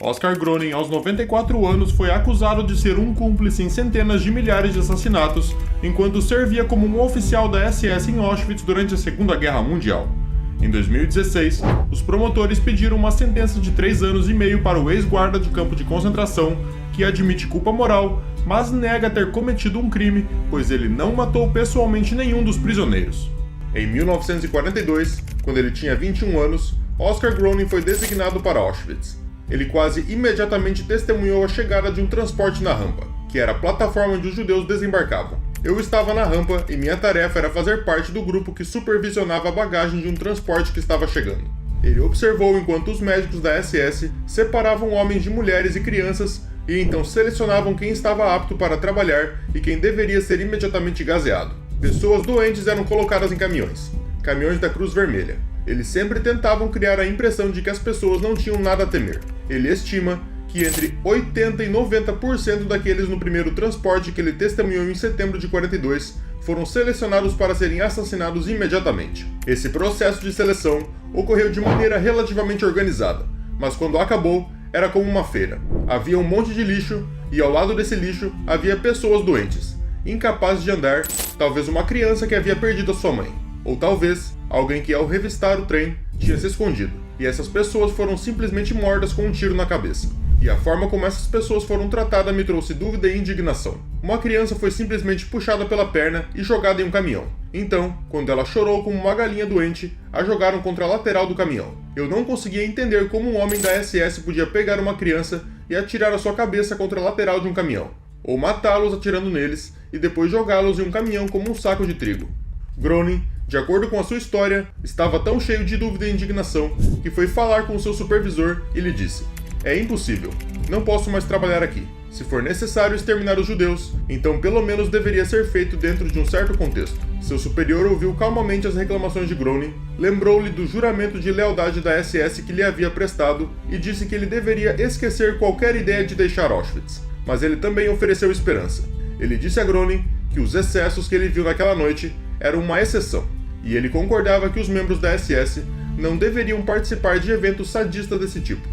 Oskar Groening, aos 94 anos, foi acusado de ser um cúmplice em centenas de milhares de assassinatos, enquanto servia como um oficial da SS em Auschwitz durante a Segunda Guerra Mundial. Em 2016, os promotores pediram uma sentença de 3 anos e meio para o ex-guarda de campo de concentração, que admite culpa moral, mas nega ter cometido um crime, pois ele não matou pessoalmente nenhum dos prisioneiros. Em 1942, quando ele tinha 21 anos, Oskar Groening foi designado para Auschwitz. Ele quase imediatamente testemunhou a chegada de um transporte na rampa, que era a plataforma onde os judeus desembarcavam. Eu estava na rampa e minha tarefa era fazer parte do grupo que supervisionava a bagagem de um transporte que estava chegando. Ele observou enquanto os médicos da SS separavam homens de mulheres e crianças e então selecionavam quem estava apto para trabalhar e quem deveria ser imediatamente gaseado. Pessoas doentes eram colocadas em caminhões da Cruz Vermelha. Eles sempre tentavam criar a impressão de que as pessoas não tinham nada a temer. Ele estima que entre 80% e 90% daqueles no primeiro transporte que ele testemunhou em setembro de 42 foram selecionados para serem assassinados imediatamente. Esse processo de seleção ocorreu de maneira relativamente organizada, mas quando acabou, era como uma feira. Havia um monte de lixo e ao lado desse lixo havia pessoas doentes, incapazes de andar, talvez uma criança que havia perdido a sua mãe, ou talvez alguém que ao revistar o trem tinha se escondido, e essas pessoas foram simplesmente mortas com um tiro na cabeça. E a forma como essas pessoas foram tratadas me trouxe dúvida e indignação. Uma criança foi simplesmente puxada pela perna e jogada em um caminhão. Então, quando ela chorou como uma galinha doente, a jogaram contra a lateral do caminhão. Eu não conseguia entender como um homem da SS podia pegar uma criança e atirar a sua cabeça contra a lateral de um caminhão, ou matá-los atirando neles e depois jogá-los em um caminhão como um saco de trigo. Groening, de acordo com a sua história, estava tão cheio de dúvida e indignação que foi falar com seu supervisor e lhe disse: "É impossível. Não posso mais trabalhar aqui. Se for necessário exterminar os judeus, então pelo menos deveria ser feito dentro de um certo contexto." Seu superior ouviu calmamente as reclamações de Groening, lembrou-lhe do juramento de lealdade da SS que lhe havia prestado e disse que ele deveria esquecer qualquer ideia de deixar Auschwitz. Mas ele também ofereceu esperança. Ele disse a Groening que os excessos que ele viu naquela noite eram uma exceção, e ele concordava que os membros da SS não deveriam participar de eventos sadistas desse tipo.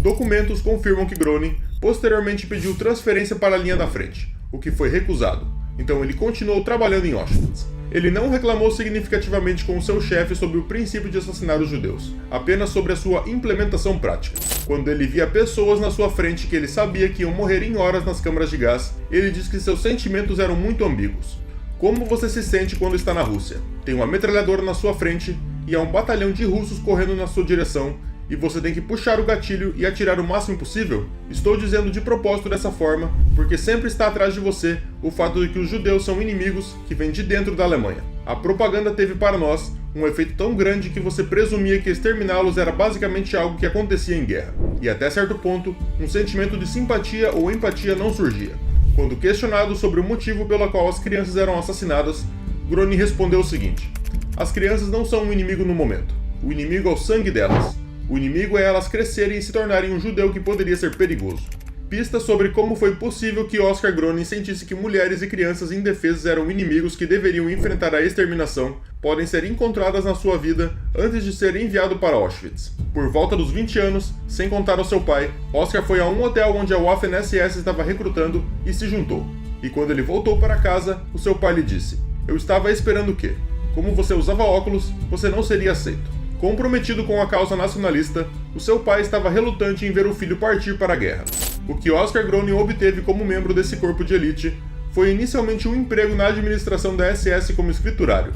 Documentos confirmam que Groening posteriormente pediu transferência para a linha da frente, o que foi recusado, então ele continuou trabalhando em Auschwitz. Ele não reclamou significativamente com seu chefe sobre o princípio de assassinar os judeus, apenas sobre a sua implementação prática. Quando ele via pessoas na sua frente que ele sabia que iam morrer em horas nas câmaras de gás, ele disse que seus sentimentos eram muito ambíguos. Como você se sente quando está na Rússia? Tem uma metralhadora na sua frente e há um batalhão de russos correndo na sua direção e você tem que puxar o gatilho e atirar o máximo possível? Estou dizendo de propósito dessa forma, porque sempre está atrás de você o fato de que os judeus são inimigos que vêm de dentro da Alemanha. A propaganda teve para nós um efeito tão grande que você presumia que exterminá-los era basicamente algo que acontecia em guerra. E até certo ponto, um sentimento de simpatia ou empatia não surgia. Quando questionado sobre o motivo pelo qual as crianças eram assassinadas, Groening respondeu o seguinte: "As crianças não são um inimigo no momento. O inimigo é o sangue delas. O inimigo é elas crescerem e se tornarem um judeu que poderia ser perigoso." Pistas sobre como foi possível que Oskar Groening sentisse que mulheres e crianças indefesas eram inimigos que deveriam enfrentar a exterminação podem ser encontradas na sua vida antes de ser enviado para Auschwitz. Por volta dos 20 anos, sem contar ao seu pai, Oskar foi a um hotel onde a Waffen-SS estava recrutando e se juntou. E quando ele voltou para casa, o seu pai lhe disse: "Eu estava esperando o quê? Como você usava óculos, você não seria aceito." Comprometido com a causa nacionalista, o seu pai estava relutante em ver o filho partir para a guerra. O que Oskar Groening obteve como membro desse corpo de elite foi inicialmente um emprego na administração da SS como escriturário.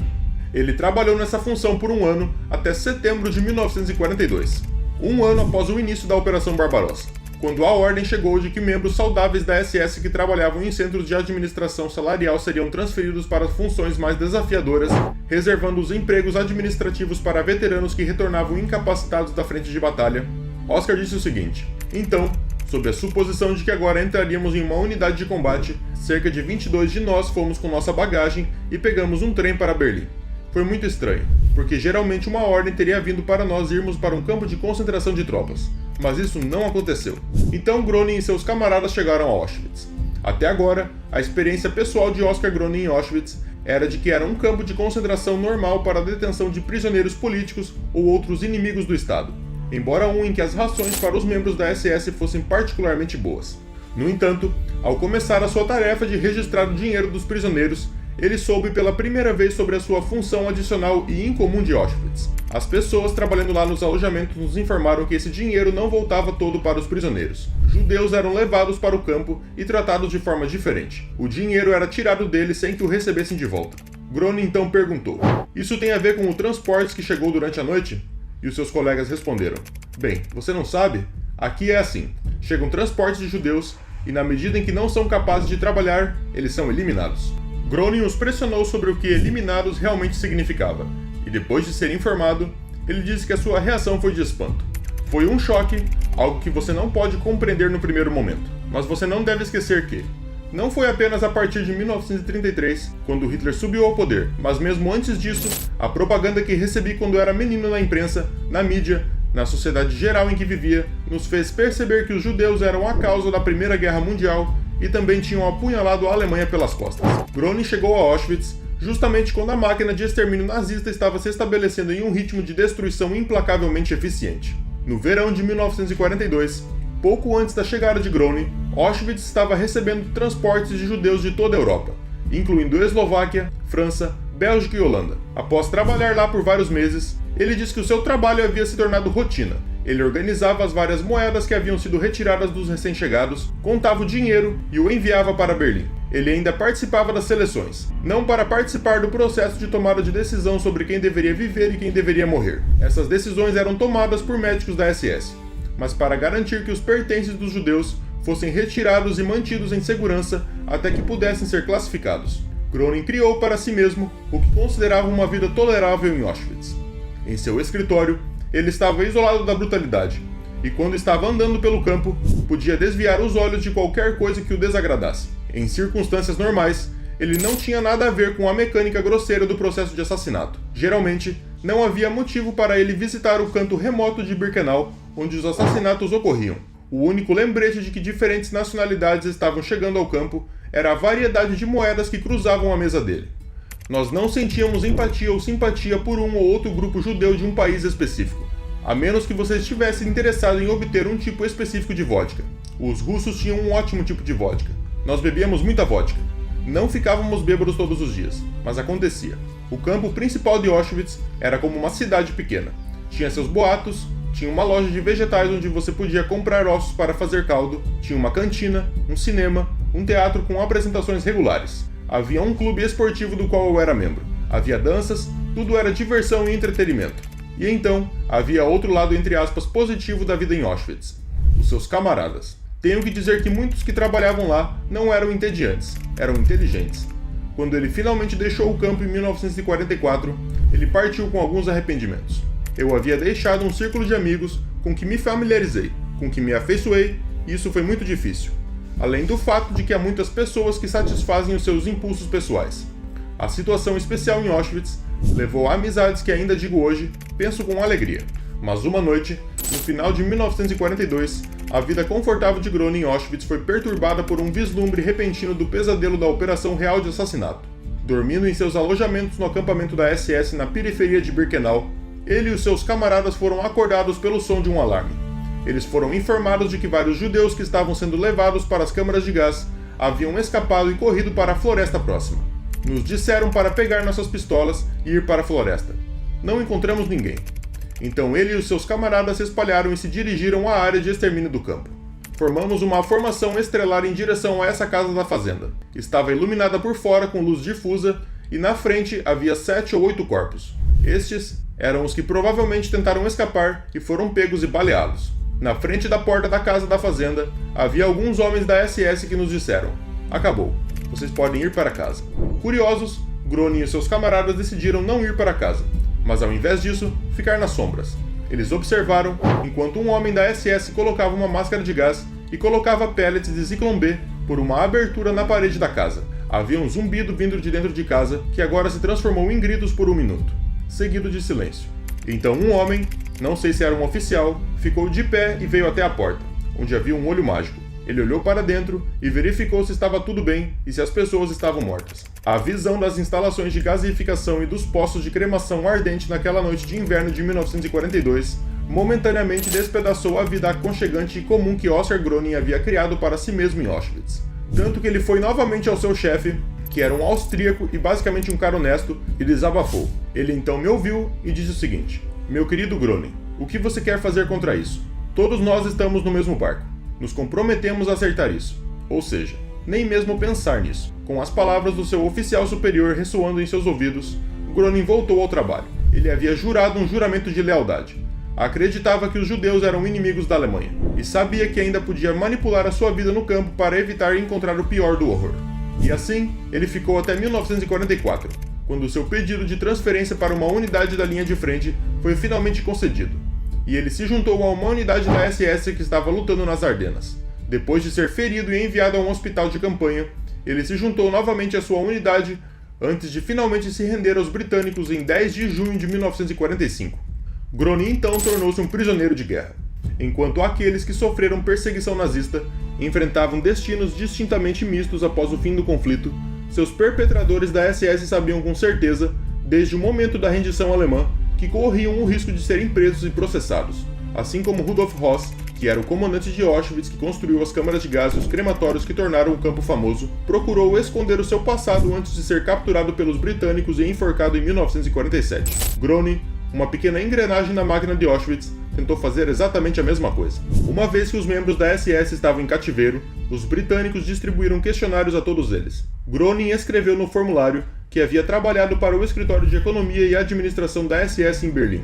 Ele trabalhou nessa função por um ano até setembro de 1942, um ano após o início da Operação Barbarossa, quando a ordem chegou de que membros saudáveis da SS que trabalhavam em centros de administração salarial seriam transferidos para funções mais desafiadoras, reservando os empregos administrativos para veteranos que retornavam incapacitados da frente de batalha. Oskar disse o seguinte: "Então, sob a suposição de que agora entraríamos em uma unidade de combate, cerca de 22 de nós fomos com nossa bagagem e pegamos um trem para Berlim. Foi muito estranho, porque geralmente uma ordem teria vindo para nós irmos para um campo de concentração de tropas, mas isso não aconteceu." Então Groening e seus camaradas chegaram a Auschwitz. Até agora, a experiência pessoal de Oskar Groening em Auschwitz era de que era um campo de concentração normal para a detenção de prisioneiros políticos ou outros inimigos do Estado. embora um em que as rações para os membros da SS fossem particularmente boas. No entanto, ao começar a sua tarefa de registrar o dinheiro dos prisioneiros, ele soube pela primeira vez sobre a sua função adicional e incomum de Auschwitz. As pessoas trabalhando lá nos alojamentos nos informaram que esse dinheiro não voltava todo para os prisioneiros. Judeus eram levados para o campo e tratados de forma diferente. O dinheiro era tirado deles sem que o recebessem de volta. Groening então perguntou: "Isso tem a ver com o transporte que chegou durante a noite?" E os seus colegas responderam: "Bem, você não sabe? Aqui é assim. Chegam transportes de judeus e na medida em que não são capazes de trabalhar, eles são eliminados." Groening os pressionou sobre o que eliminados realmente significava, e depois de ser informado, ele disse que a sua reação foi de espanto. Foi um choque, algo que você não pode compreender no primeiro momento, mas você não deve esquecer que não foi apenas a partir de 1933, quando Hitler subiu ao poder, mas mesmo antes disso, a propaganda que recebi quando era menino na imprensa, na mídia, na sociedade geral em que vivia, nos fez perceber que os judeus eram a causa da Primeira Guerra Mundial e também tinham apunhalado a Alemanha pelas costas. Groening chegou a Auschwitz justamente quando a máquina de extermínio nazista estava se estabelecendo em um ritmo de destruição implacavelmente eficiente. No verão de 1942, pouco antes da chegada de Groening, Auschwitz estava recebendo transportes de judeus de toda a Europa, incluindo Eslováquia, França, Bélgica e Holanda. Após trabalhar lá por vários meses, ele disse que o seu trabalho havia se tornado rotina. Ele organizava as várias moedas que haviam sido retiradas dos recém-chegados, contava o dinheiro e o enviava para Berlim. Ele ainda participava das seleções, não para participar do processo de tomada de decisão sobre quem deveria viver e quem deveria morrer. Essas decisões eram tomadas por médicos da SS, mas para garantir que os pertences dos judeus fossem retirados e mantidos em segurança até que pudessem ser classificados. Groening criou para si mesmo o que considerava uma vida tolerável em Auschwitz. Em seu escritório, ele estava isolado da brutalidade, e quando estava andando pelo campo, podia desviar os olhos de qualquer coisa que o desagradasse. Em circunstâncias normais, ele não tinha nada a ver com a mecânica grosseira do processo de assassinato. Geralmente, não havia motivo para ele visitar o canto remoto de Birkenau, onde os assassinatos ocorriam. O único lembrete de que diferentes nacionalidades estavam chegando ao campo era a variedade de moedas que cruzavam a mesa dele. Nós não sentíamos empatia ou simpatia por um ou outro grupo judeu de um país específico, a menos que você estivesse interessado em obter um tipo específico de vodka. Os russos tinham um ótimo tipo de vodka. Nós bebíamos muita vodka. Não ficávamos bêbados todos os dias, mas acontecia. O campo principal de Auschwitz era como uma cidade pequena. Tinha seus boatos, tinha uma loja de vegetais onde você podia comprar ossos para fazer caldo, tinha uma cantina, um cinema, um teatro com apresentações regulares. Havia um clube esportivo do qual eu era membro. Havia danças, tudo era diversão e entretenimento. E então, havia outro lado entre aspas positivo da vida em Auschwitz. Os seus camaradas. Tenho que dizer que muitos que trabalhavam lá não eram entediantes, eram inteligentes. Quando ele finalmente deixou o campo em 1944, ele partiu com alguns arrependimentos. Eu havia deixado um círculo de amigos com que me familiarizei, com que me afeiçoei, e isso foi muito difícil. Além do fato de que há muitas pessoas que satisfazem os seus impulsos pessoais. A situação especial em Auschwitz levou a amizades que ainda digo hoje, penso com alegria. Mas uma noite, no final de 1942, a vida confortável de Groening em Auschwitz foi perturbada por um vislumbre repentino do pesadelo da Operação Real de Assassinato. Dormindo em seus alojamentos no acampamento da SS na periferia de Birkenau, ele e os seus camaradas foram acordados pelo som de um alarme. Eles foram informados de que vários judeus que estavam sendo levados para as câmaras de gás haviam escapado e corrido para a floresta próxima. Nos disseram para pegar nossas pistolas e ir para a floresta. Não encontramos ninguém. Então ele e os seus camaradas se espalharam e se dirigiram à área de extermínio do campo. Formamos uma formação estrelar em direção a essa casa da fazenda. Estava iluminada por fora com luz difusa e na frente havia 7 ou 8 corpos. Estes eram os que provavelmente tentaram escapar e foram pegos e baleados. Na frente da porta da casa da fazenda, havia alguns homens da SS que nos disseram: "Acabou, vocês podem ir para casa." Curiosos, Groening e seus camaradas decidiram não ir para casa, mas ao invés disso, ficar nas sombras. Eles observaram enquanto um homem da SS colocava uma máscara de gás e colocava pellets de Zyklon B por uma abertura na parede da casa. Havia um zumbido vindo de dentro de casa que agora se transformou em gritos por um minuto, seguido de silêncio. Então um homem, não sei se era um oficial, ficou de pé e veio até a porta, onde havia um olho mágico. Ele olhou para dentro e verificou se estava tudo bem e se as pessoas estavam mortas. A visão das instalações de gasificação e dos poços de cremação ardente naquela noite de inverno de 1942 momentaneamente despedaçou a vida aconchegante e comum que Oskar Groening havia criado para si mesmo em Auschwitz. Tanto que ele foi novamente ao seu chefe, que era um austríaco e basicamente um cara honesto, e desabafou. Ele então me ouviu e disse o seguinte: meu querido Groening, o que você quer fazer contra isso? Todos nós estamos no mesmo barco. Nos comprometemos a acertar isso. Ou seja, nem mesmo pensar nisso. Com as palavras do seu oficial superior ressoando em seus ouvidos, Groening voltou ao trabalho. Ele havia jurado um juramento de lealdade. Acreditava que os judeus eram inimigos da Alemanha, e sabia que ainda podia manipular a sua vida no campo para evitar encontrar o pior do horror. E assim, ele ficou até 1944, quando seu pedido de transferência para uma unidade da linha de frente foi finalmente concedido, e ele se juntou a uma unidade da SS que estava lutando nas Ardenas. Depois de ser ferido e enviado a um hospital de campanha, ele se juntou novamente à sua unidade antes de finalmente se render aos britânicos em 10 de junho de 1945. Groening então tornou-se um prisioneiro de guerra, enquanto aqueles que sofreram perseguição nazista enfrentavam destinos distintamente mistos após o fim do conflito. Seus perpetradores da SS sabiam com certeza, desde o momento da rendição alemã, que corriam o risco de serem presos e processados, assim como Rudolf Höss, que era o comandante de Auschwitz que construiu as câmaras de gás e os crematórios que tornaram o campo famoso, procurou esconder o seu passado antes de ser capturado pelos britânicos e enforcado em 1947. Groening, uma pequena engrenagem na máquina de Auschwitz, tentou fazer exatamente a mesma coisa. Uma vez que os membros da SS estavam em cativeiro, os britânicos distribuíram questionários a todos eles. Groening escreveu no formulário que havia trabalhado para o escritório de economia e administração da SS em Berlim.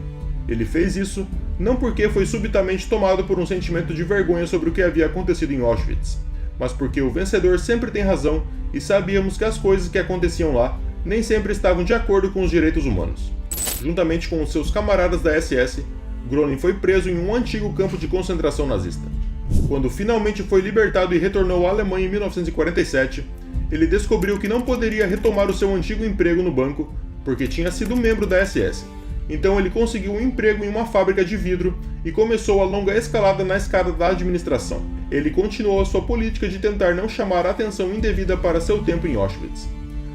Ele fez isso não porque foi subitamente tomado por um sentimento de vergonha sobre o que havia acontecido em Auschwitz, mas porque o vencedor sempre tem razão e sabíamos que as coisas que aconteciam lá nem sempre estavam de acordo com os direitos humanos. Juntamente com os seus camaradas da SS, Groening foi preso em um antigo campo de concentração nazista. Quando finalmente foi libertado e retornou à Alemanha em 1947, ele descobriu que não poderia retomar o seu antigo emprego no banco porque tinha sido membro da SS. Então ele conseguiu um emprego em uma fábrica de vidro e começou a longa escalada na escada da administração. Ele continuou a sua política de tentar não chamar a atenção indevida para seu tempo em Auschwitz,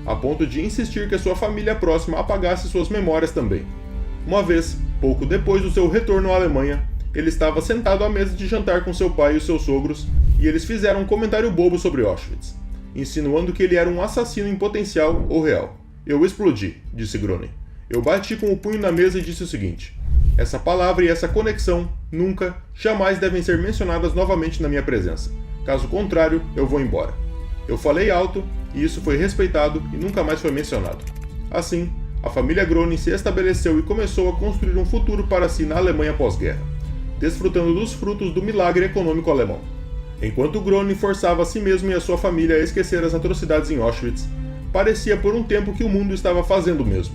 a ponto de insistir que a sua família próxima apagasse suas memórias também. Uma vez, pouco depois do seu retorno à Alemanha, ele estava sentado à mesa de jantar com seu pai e os seus sogros, e eles fizeram um comentário bobo sobre Auschwitz, insinuando que ele era um assassino em potencial ou real. Eu explodi, disse Groening. Eu bati com o punho na mesa e disse o seguinte: essa palavra e essa conexão nunca, jamais devem ser mencionadas novamente na minha presença. Caso contrário, eu vou embora. Eu falei alto, e isso foi respeitado e nunca mais foi mencionado. Assim, a família Groening se estabeleceu e começou a construir um futuro para si na Alemanha pós-guerra, desfrutando dos frutos do milagre econômico alemão. Enquanto Groening forçava a si mesmo e a sua família a esquecer as atrocidades em Auschwitz, parecia por um tempo que o mundo estava fazendo o mesmo.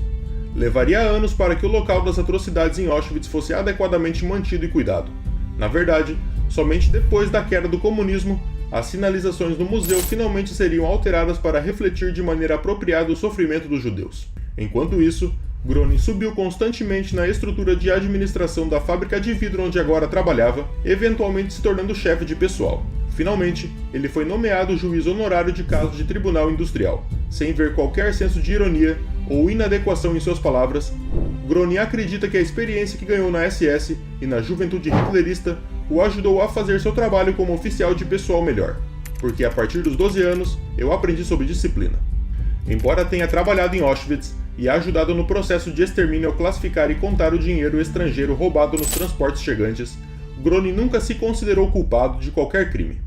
Levaria anos para que o local das atrocidades em Auschwitz fosse adequadamente mantido e cuidado. Na verdade, somente depois da queda do comunismo, as sinalizações no museu finalmente seriam alteradas para refletir de maneira apropriada o sofrimento dos judeus. Enquanto isso, Groening subiu constantemente na estrutura de administração da fábrica de vidro onde agora trabalhava, eventualmente se tornando chefe de pessoal. Finalmente, ele foi nomeado juiz honorário de casos de tribunal industrial. Sem ver qualquer senso de ironia ou inadequação em suas palavras, Groening acredita que a experiência que ganhou na SS e na juventude hitlerista o ajudou a fazer seu trabalho como oficial de pessoal melhor, porque a partir dos 12 anos eu aprendi sobre disciplina. Embora tenha trabalhado em Auschwitz e ajudado no processo de extermínio ao classificar e contar o dinheiro estrangeiro roubado nos transportes chegantes, Groening nunca se considerou culpado de qualquer crime.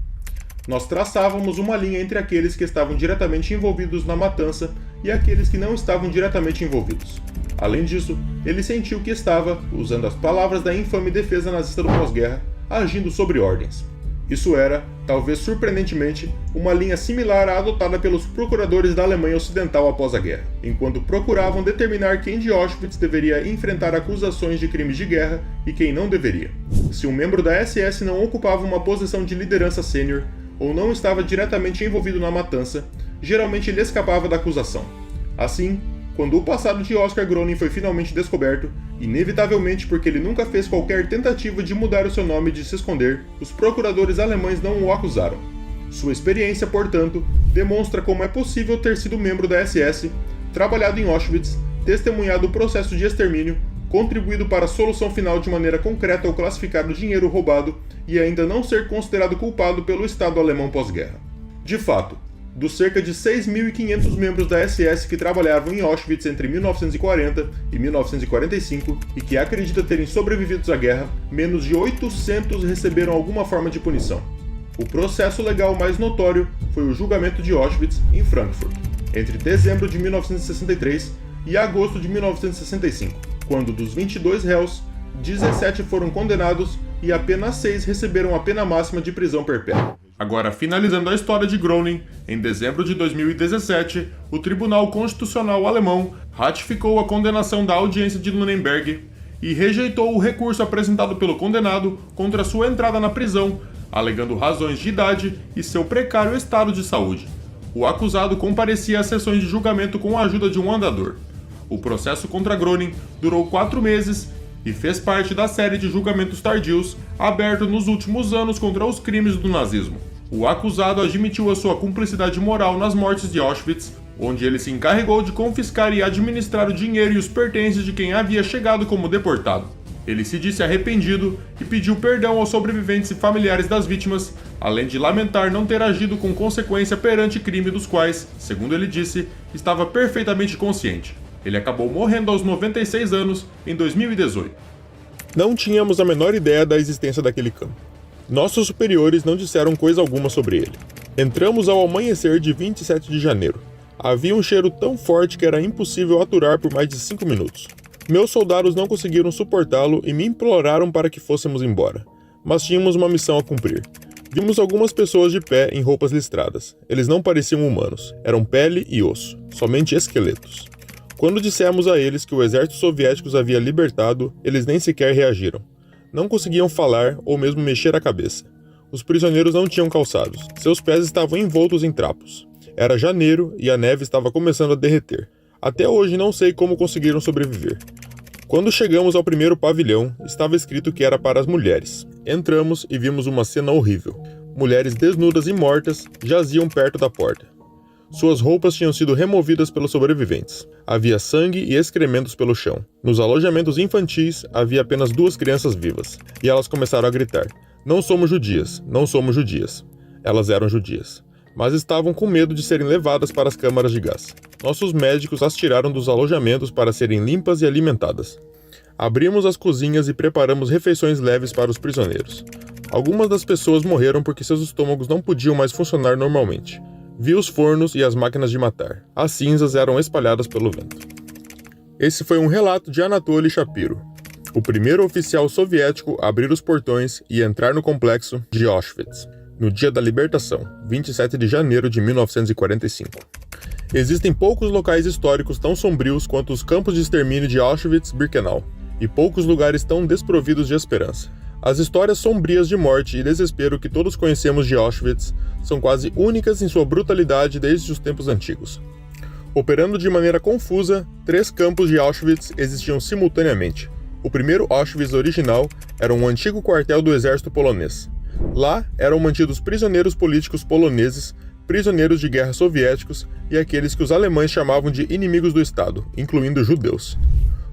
Nós traçávamos uma linha entre aqueles que estavam diretamente envolvidos na matança e aqueles que não estavam diretamente envolvidos. Além disso, ele sentiu que estava, usando as palavras da infame defesa nazista do pós-guerra, agindo sobre ordens. Isso era, talvez surpreendentemente, uma linha similar à adotada pelos procuradores da Alemanha Ocidental após a guerra, enquanto procuravam determinar quem de Auschwitz deveria enfrentar acusações de crimes de guerra e quem não deveria. Se um membro da SS não ocupava uma posição de liderança sênior ou não estava diretamente envolvido na matança, geralmente ele escapava da acusação. Assim, quando o passado de Oskar Groening foi finalmente descoberto, inevitavelmente porque ele nunca fez qualquer tentativa de mudar o seu nome e de se esconder, os procuradores alemães não o acusaram. Sua experiência, portanto, demonstra como é possível ter sido membro da SS, trabalhado em Auschwitz, testemunhado o processo de extermínio, contribuído para a solução final de maneira concreta ao classificar o dinheiro roubado e ainda não ser considerado culpado pelo Estado alemão pós-guerra. De fato, dos cerca de 6.500 membros da SS que trabalhavam em Auschwitz entre 1940 e 1945 e que acredita terem sobrevivido à guerra, menos de 800 receberam alguma forma de punição. O processo legal mais notório foi o julgamento de Auschwitz, em Frankfurt, entre dezembro de 1963 e agosto de 1965, quando dos 22 réus, 17 foram condenados e apenas 6 receberam a pena máxima de prisão perpétua. Agora, finalizando a história de Groening, em dezembro de 2017, o Tribunal Constitucional Alemão ratificou a condenação da audiência de Nuremberg e rejeitou o recurso apresentado pelo condenado contra sua entrada na prisão, alegando razões de idade e seu precário estado de saúde. O acusado comparecia às sessões de julgamento com a ajuda de um andador. O processo contra Groening durou 4 meses e fez parte da série de julgamentos tardios aberto nos últimos anos contra os crimes do nazismo. O acusado admitiu a sua cumplicidade moral nas mortes de Auschwitz, onde ele se encarregou de confiscar e administrar o dinheiro e os pertences de quem havia chegado como deportado. Ele se disse arrependido e pediu perdão aos sobreviventes e familiares das vítimas, além de lamentar não ter agido com consequência perante crime dos quais, segundo ele disse, estava perfeitamente consciente. Ele acabou morrendo aos 96 anos em 2018. Não tínhamos a menor ideia da existência daquele campo. Nossos superiores não disseram coisa alguma sobre ele. Entramos ao amanhecer de 27 de janeiro. Havia um cheiro tão forte que era impossível aturar por mais de 5 minutos. Meus soldados não conseguiram suportá-lo e me imploraram para que fôssemos embora. Mas tínhamos uma missão a cumprir. Vimos algumas pessoas de pé em roupas listradas. Eles não pareciam humanos. Eram pele e osso. Somente esqueletos. Quando dissemos a eles que o exército soviético os havia libertado, eles nem sequer reagiram. Não conseguiam falar ou mesmo mexer a cabeça. Os prisioneiros não tinham calçados. Seus pés estavam envoltos em trapos. Era janeiro e a neve estava começando a derreter. Até hoje não sei como conseguiram sobreviver. Quando chegamos ao primeiro pavilhão, estava escrito que era para as mulheres. Entramos e vimos uma cena horrível. Mulheres desnudas e mortas jaziam perto da porta. Suas roupas tinham sido removidas pelos sobreviventes. Havia sangue e excrementos pelo chão. Nos alojamentos infantis, havia apenas 2 crianças vivas. E elas começaram a gritar: "Não somos judias, não somos judias." Elas eram judias, mas estavam com medo de serem levadas para as câmaras de gás. Nossos médicos as tiraram dos alojamentos para serem limpas e alimentadas. Abrimos as cozinhas e preparamos refeições leves para os prisioneiros. Algumas das pessoas morreram porque seus estômagos não podiam mais funcionar normalmente. Vi os fornos e as máquinas de matar. As cinzas eram espalhadas pelo vento. Esse foi um relato de Anatoly Shapiro, o primeiro oficial soviético a abrir os portões e entrar no complexo de Auschwitz, no dia da libertação, 27 de janeiro de 1945. Existem poucos locais históricos tão sombrios quanto os campos de extermínio de Auschwitz-Birkenau, e poucos lugares tão desprovidos de esperança. As histórias sombrias de morte e desespero que todos conhecemos de Auschwitz são quase únicas em sua brutalidade desde os tempos antigos. Operando de maneira confusa, 3 campos de Auschwitz existiam simultaneamente. O primeiro Auschwitz original era um antigo quartel do exército polonês. Lá eram mantidos prisioneiros políticos poloneses, prisioneiros de guerra soviéticos e aqueles que os alemães chamavam de inimigos do Estado, incluindo judeus.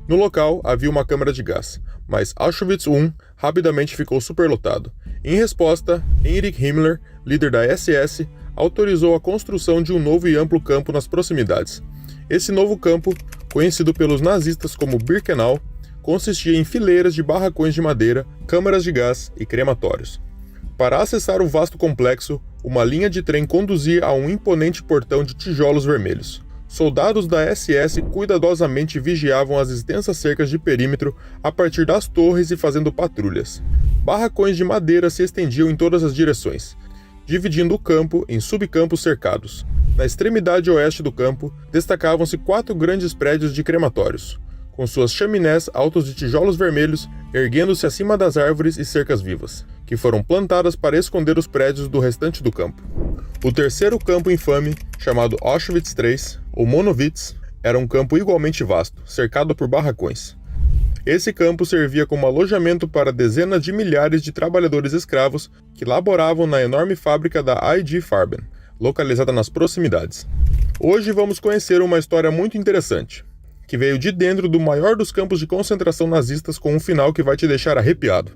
No local havia uma câmara de gás, mas Auschwitz I rapidamente ficou superlotado. Em resposta, Heinrich Himmler, líder da SS, autorizou a construção de um novo e amplo campo nas proximidades. Esse novo campo, conhecido pelos nazistas como Birkenau, consistia em fileiras de barracões de madeira, câmaras de gás e crematórios. Para acessar o vasto complexo, uma linha de trem conduzia a um imponente portão de tijolos vermelhos. Soldados da SS cuidadosamente vigiavam as extensas cercas de perímetro a partir das torres e fazendo patrulhas. Barracões de madeira se estendiam em todas as direções, dividindo o campo em subcampos cercados. Na extremidade oeste do campo, destacavam-se 4 grandes prédios de crematórios, com suas chaminés altos de tijolos vermelhos erguendo-se acima das árvores e cercas vivas, que foram plantadas para esconder os prédios do restante do campo. O terceiro campo infame, chamado Auschwitz III, ou Monowitz, era um campo igualmente vasto, cercado por barracões. Esse campo servia como alojamento para dezenas de milhares de trabalhadores escravos que laboravam na enorme fábrica da IG Farben, localizada nas proximidades. Hoje vamos conhecer uma história muito interessante, que veio de dentro do maior dos campos de concentração nazistas com um final que vai te deixar arrepiado.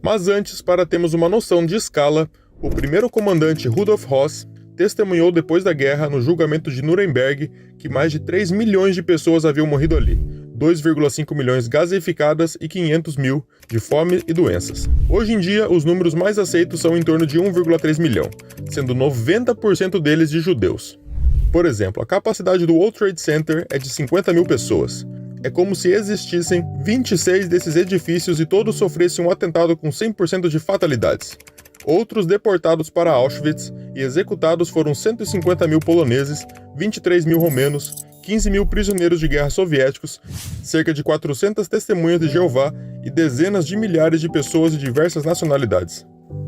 Mas antes, para termos uma noção de escala, o primeiro comandante Rudolf Höss testemunhou depois da guerra, no julgamento de Nuremberg, que mais de 3 milhões de pessoas haviam morrido ali, 2,5 milhões gaseificadas e 500 mil de fome e doenças. Hoje em dia, os números mais aceitos são em torno de 1,3 milhão, sendo 90% deles de judeus. Por exemplo, a capacidade do World Trade Center é de 50 mil pessoas. É como se existissem 26 desses edifícios e todos sofressem um atentado com 100% de fatalidades. Outros deportados para Auschwitz e executados foram 150 mil poloneses, 23 mil romenos, 15 mil prisioneiros de guerra soviéticos, cerca de 400 testemunhas de Jeová e dezenas de milhares de pessoas de diversas nacionalidades.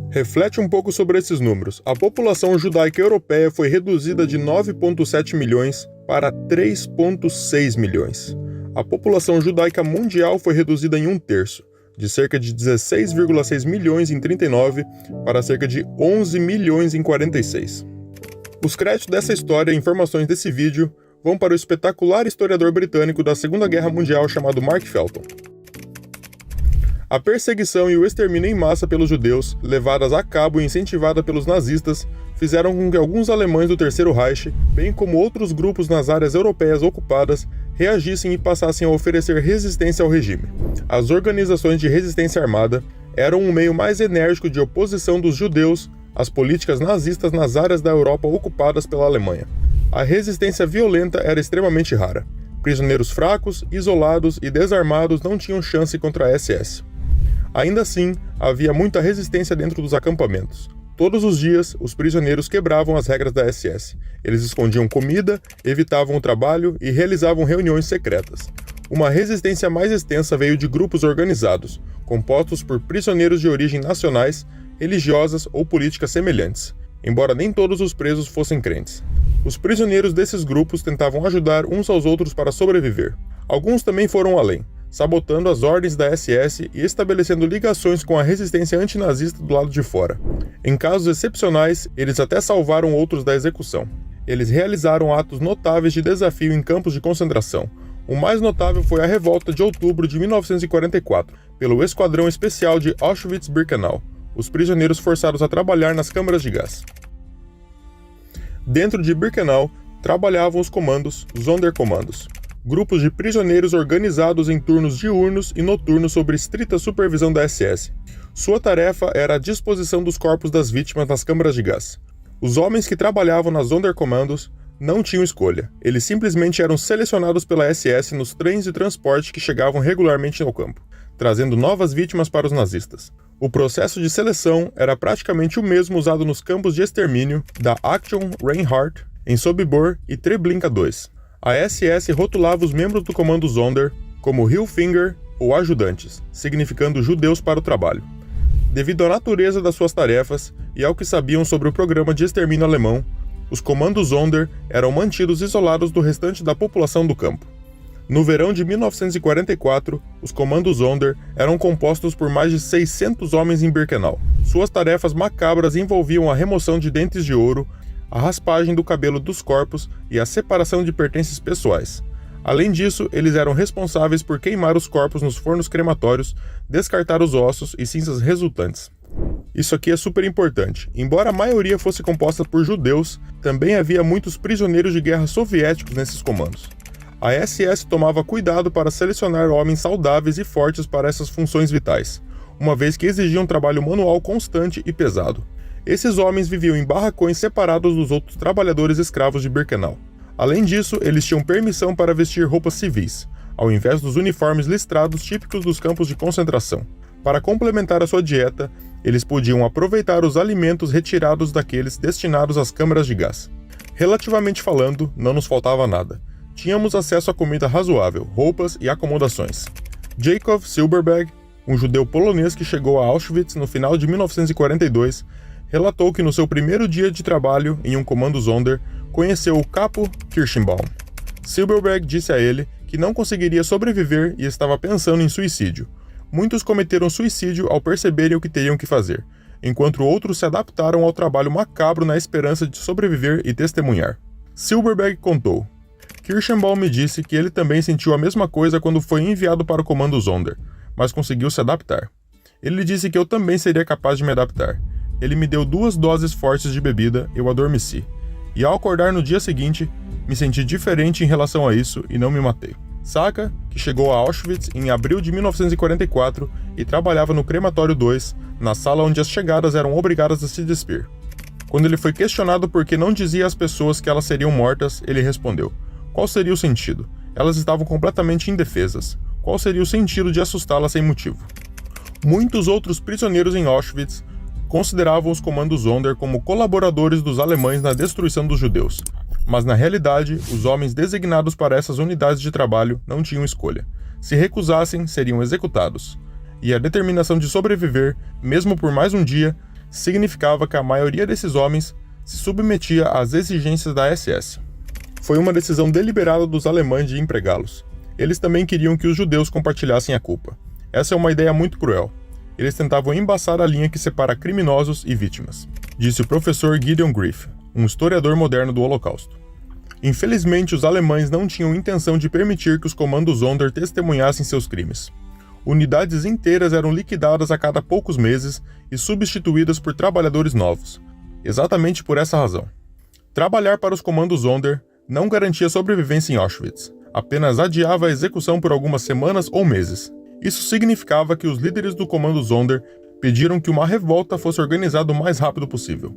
Reflete um pouco sobre esses números. A população judaica europeia foi reduzida de 9,7 milhões para 3,6 milhões. A população judaica mundial foi reduzida em 1/3. De cerca de 16,6 milhões em 39 para cerca de 11 milhões em 46. Os créditos dessa história e informações desse vídeo vão para o espetacular historiador britânico da Segunda Guerra Mundial chamado Mark Felton. A perseguição e o extermínio em massa pelos judeus, levadas a cabo e incentivada pelos nazistas, fizeram com que alguns alemães do Terceiro Reich, bem como outros grupos nas áreas europeias ocupadas, reagissem e passassem a oferecer resistência ao regime. As organizações de resistência armada eram um meio mais enérgico de oposição dos judeus às políticas nazistas nas áreas da Europa ocupadas pela Alemanha. A resistência violenta era extremamente rara. Prisioneiros fracos, isolados e desarmados não tinham chance contra a SS. Ainda assim, havia muita resistência dentro dos acampamentos. Todos os dias, os prisioneiros quebravam as regras da SS. Eles escondiam comida, evitavam o trabalho e realizavam reuniões secretas. Uma resistência mais extensa veio de grupos organizados, compostos por prisioneiros de origem nacionais, religiosas ou políticas semelhantes, embora nem todos os presos fossem crentes. Os prisioneiros desses grupos tentavam ajudar uns aos outros para sobreviver. Alguns também foram além, sabotando as ordens da SS e estabelecendo ligações com a resistência antinazista do lado de fora. Em casos excepcionais, eles até salvaram outros da execução. Eles realizaram atos notáveis de desafio em campos de concentração. O mais notável foi a revolta de outubro de 1944, pelo Esquadrão Especial de Auschwitz-Birkenau, os prisioneiros forçados a trabalhar nas câmaras de gás. Dentro de Birkenau, trabalhavam os comandos Sonderkommandos, grupos de prisioneiros organizados em turnos diurnos e noturnos sob estrita supervisão da SS. Sua tarefa era a disposição dos corpos das vítimas nas câmaras de gás. Os homens que trabalhavam nas Sonderkommandos não tinham escolha, eles simplesmente eram selecionados pela SS nos trens de transporte que chegavam regularmente ao campo, trazendo novas vítimas para os nazistas. O processo de seleção era praticamente o mesmo usado nos campos de extermínio da Aktion Reinhardt, em Sobibor e Treblinka II. A SS rotulava os membros do comando Sonder como Hilfinger ou ajudantes, significando judeus para o trabalho. Devido à natureza das suas tarefas e ao que sabiam sobre o programa de extermínio alemão, os comandos Sonder eram mantidos isolados do restante da população do campo. No verão de 1944, os comandos Sonder eram compostos por mais de 600 homens em Birkenau. Suas tarefas macabras envolviam a remoção de dentes de ouro, a raspagem do cabelo dos corpos e a separação de pertences pessoais. Além disso, eles eram responsáveis por queimar os corpos nos fornos crematórios, descartar os ossos e cinzas resultantes. Isso aqui é super importante. Embora a maioria fosse composta por judeus, também havia muitos prisioneiros de guerra soviéticos nesses comandos. A SS tomava cuidado para selecionar homens saudáveis e fortes para essas funções vitais, uma vez que exigiam trabalho manual constante e pesado. Esses homens viviam em barracões separados dos outros trabalhadores escravos de Birkenau. Além disso, eles tinham permissão para vestir roupas civis, ao invés dos uniformes listrados típicos dos campos de concentração. Para complementar a sua dieta, eles podiam aproveitar os alimentos retirados daqueles destinados às câmaras de gás. Relativamente falando, não nos faltava nada. Tínhamos acesso a comida razoável, roupas e acomodações. Jacob Silberberg, um judeu polonês que chegou a Auschwitz no final de 1942, relatou que no seu primeiro dia de trabalho em um comando Sonder, conheceu o Capo Kirschenbaum. Silberberg disse a ele que não conseguiria sobreviver e estava pensando em suicídio. Muitos cometeram suicídio ao perceberem o que teriam que fazer, enquanto outros se adaptaram ao trabalho macabro na esperança de sobreviver e testemunhar. Silberberg contou: Kirschenbaum me disse que ele também sentiu a mesma coisa quando foi enviado para o comando Zonder, mas conseguiu se adaptar. Ele disse que eu também seria capaz de me adaptar. Ele me deu 2 doses fortes de bebida, eu adormeci. E ao acordar no dia seguinte, me senti diferente em relação a isso e não me matei. Saka, que chegou a Auschwitz em abril de 1944 e trabalhava no Crematório 2, na sala onde as chegadas eram obrigadas a se despir. Quando ele foi questionado por que não dizia às pessoas que elas seriam mortas, ele respondeu: qual seria o sentido? Elas estavam completamente indefesas. Qual seria o sentido de assustá-las sem motivo? Muitos outros prisioneiros em Auschwitz consideravam os comandos Zonder como colaboradores dos alemães na destruição dos judeus. Mas na realidade, os homens designados para essas unidades de trabalho não tinham escolha. Se recusassem, seriam executados. E a determinação de sobreviver, mesmo por mais um dia, significava que a maioria desses homens se submetia às exigências da SS. Foi uma decisão deliberada dos alemães de empregá-los. Eles também queriam que os judeus compartilhassem a culpa. Essa é uma ideia muito cruel. Eles tentavam embaçar a linha que separa criminosos e vítimas, disse o professor Gideon Griff, um historiador moderno do Holocausto. Infelizmente, os alemães não tinham intenção de permitir que os comandos Zonder testemunhassem seus crimes. Unidades inteiras eram liquidadas a cada poucos meses e substituídas por trabalhadores novos. Exatamente por essa razão. Trabalhar para os comandos Zonder não garantia sobrevivência em Auschwitz, apenas adiava a execução por algumas semanas ou meses. Isso significava que os líderes do comando Zonder pediram que uma revolta fosse organizada o mais rápido possível.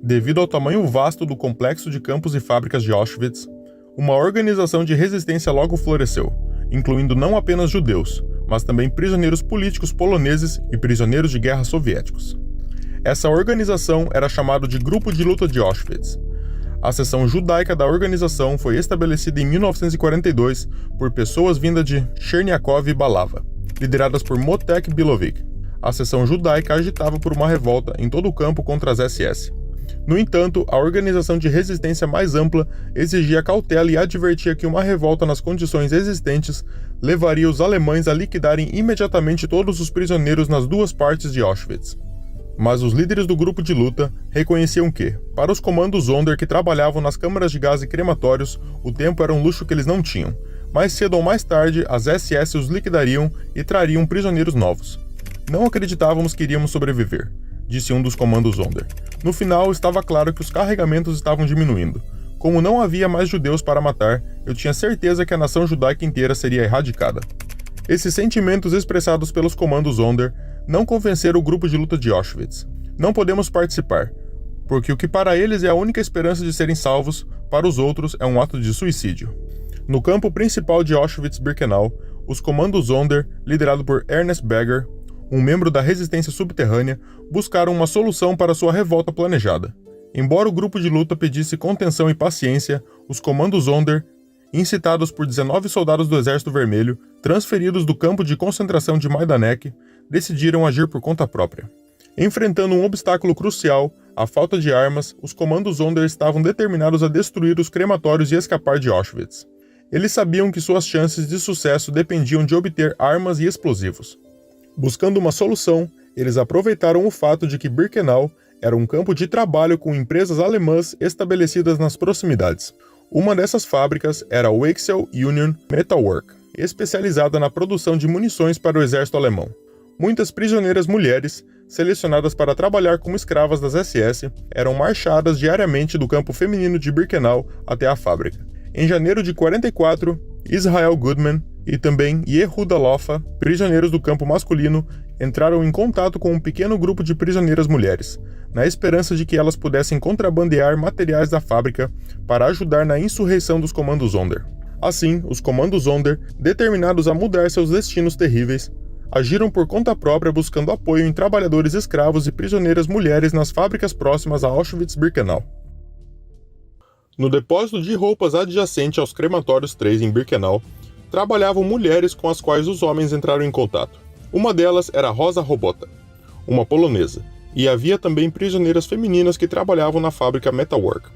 Devido ao tamanho vasto do complexo de campos e fábricas de Auschwitz, uma organização de resistência logo floresceu, incluindo não apenas judeus, mas também prisioneiros políticos poloneses e prisioneiros de guerra soviéticos. Essa organização era chamada de Grupo de Luta de Auschwitz. A seção judaica da organização foi estabelecida em 1942 por pessoas vindas de Cherniakov e Balava, lideradas por Motek Bilovic. A seção judaica agitava por uma revolta em todo o campo contra as SS. No entanto, a organização de resistência mais ampla exigia cautela e advertia que uma revolta nas condições existentes levaria os alemães a liquidarem imediatamente todos os prisioneiros nas 2 partes de Auschwitz. Mas os líderes do grupo de luta reconheciam que, para os comandos Zonder que trabalhavam nas câmaras de gás e crematórios, o tempo era um luxo que eles não tinham. Mais cedo ou mais tarde, as SS os liquidariam e trariam prisioneiros novos. Não acreditávamos que iríamos sobreviver, disse um dos comandos Zonder. No final, estava claro que os carregamentos estavam diminuindo. Como não havia mais judeus para matar, eu tinha certeza que a nação judaica inteira seria erradicada. Esses sentimentos expressados pelos comandos Zonder não convenceram o grupo de luta de Auschwitz. Não podemos participar, porque o que para eles é a única esperança de serem salvos, para os outros é um ato de suicídio. No campo principal de Auschwitz-Birkenau, os comandos Zonder, liderado por Ernest Berger, um membro da resistência subterrânea, buscaram uma solução para sua revolta planejada. Embora o grupo de luta pedisse contenção e paciência, os comandos Zonder, incitados por 19 soldados do Exército Vermelho, transferidos do campo de concentração de Majdanek, decidiram agir por conta própria. Enfrentando um obstáculo crucial, a falta de armas, os comandos Zonder estavam determinados a destruir os crematórios e escapar de Auschwitz. Eles sabiam que suas chances de sucesso dependiam de obter armas e explosivos. Buscando uma solução, eles aproveitaram o fato de que Birkenau era um campo de trabalho com empresas alemãs estabelecidas nas proximidades. Uma dessas fábricas era a Weichsel Union Metal Work, especializada na produção de munições para o exército alemão. Muitas prisioneiras mulheres, selecionadas para trabalhar como escravas das SS, eram marchadas diariamente do campo feminino de Birkenau até a fábrica. Em janeiro de 44, Israel Goodman e também Yehuda Lofa, prisioneiros do campo masculino, entraram em contato com um pequeno grupo de prisioneiras mulheres, na esperança de que elas pudessem contrabandear materiais da fábrica para ajudar na insurreição dos comandos Zonder. Assim, os comandos Zonder, determinados a mudar seus destinos terríveis, agiram por conta própria buscando apoio em trabalhadores escravos e prisioneiras mulheres nas fábricas próximas a Auschwitz-Birkenau. No depósito de roupas adjacente aos crematórios 3 em Birkenau, trabalhavam mulheres com as quais os homens entraram em contato. Uma delas era Rosa Robota, uma polonesa, e havia também prisioneiras femininas que trabalhavam na fábrica Metalwork.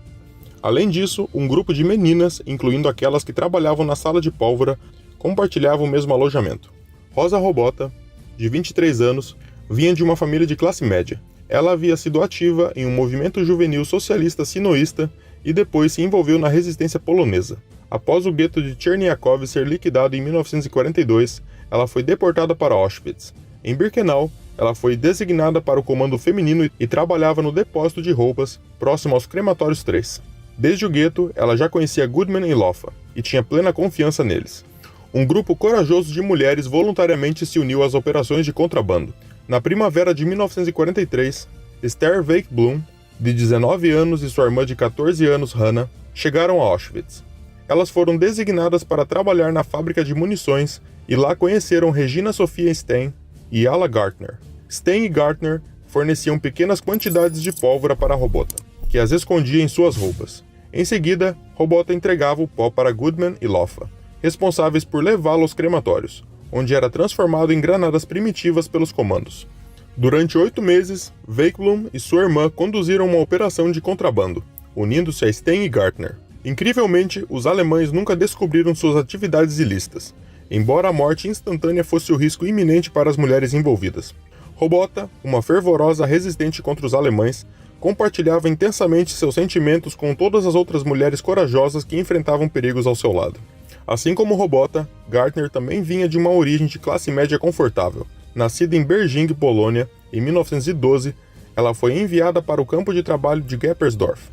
Além disso, um grupo de meninas, incluindo aquelas que trabalhavam na sala de pólvora, compartilhavam o mesmo alojamento. Rosa Robota, de 23 anos, vinha de uma família de classe média. Ela havia sido ativa em um movimento juvenil socialista sinoísta e depois se envolveu na resistência polonesa. Após o gueto de Cherniakov ser liquidado em 1942, ela foi deportada para Auschwitz. Em Birkenau, ela foi designada para o comando feminino e trabalhava no depósito de roupas, próximo aos crematórios 3. Desde o gueto, ela já conhecia Goodman e Loffa, e tinha plena confiança neles. Um grupo corajoso de mulheres voluntariamente se uniu às operações de contrabando. Na primavera de 1943, Esther Weikblum, de 19 anos, e sua irmã de 14 anos, Hannah, chegaram a Auschwitz. Elas foram designadas para trabalhar na fábrica de munições e lá conheceram Regina Sophia Stein e Ala Gartner. Stein e Gartner forneciam pequenas quantidades de pólvora para a Robota, que as escondia em suas roupas. Em seguida, Robota entregava o pó para Goodman e Loffa, responsáveis por levá-lo aos crematórios, onde era transformado em granadas primitivas pelos comandos. Durante 8 meses, Weikblum e sua irmã conduziram uma operação de contrabando, unindo-se a Stein e Gartner. Incrivelmente, os alemães nunca descobriram suas atividades ilícitas, embora a morte instantânea fosse o risco iminente para as mulheres envolvidas. Robota, uma fervorosa resistente contra os alemães, compartilhava intensamente seus sentimentos com todas as outras mulheres corajosas que enfrentavam perigos ao seu lado. Assim como Robota, Gartner também vinha de uma origem de classe média confortável. Nascida em Berging, Polônia, em 1912, ela foi enviada para o campo de trabalho de Geppersdorf,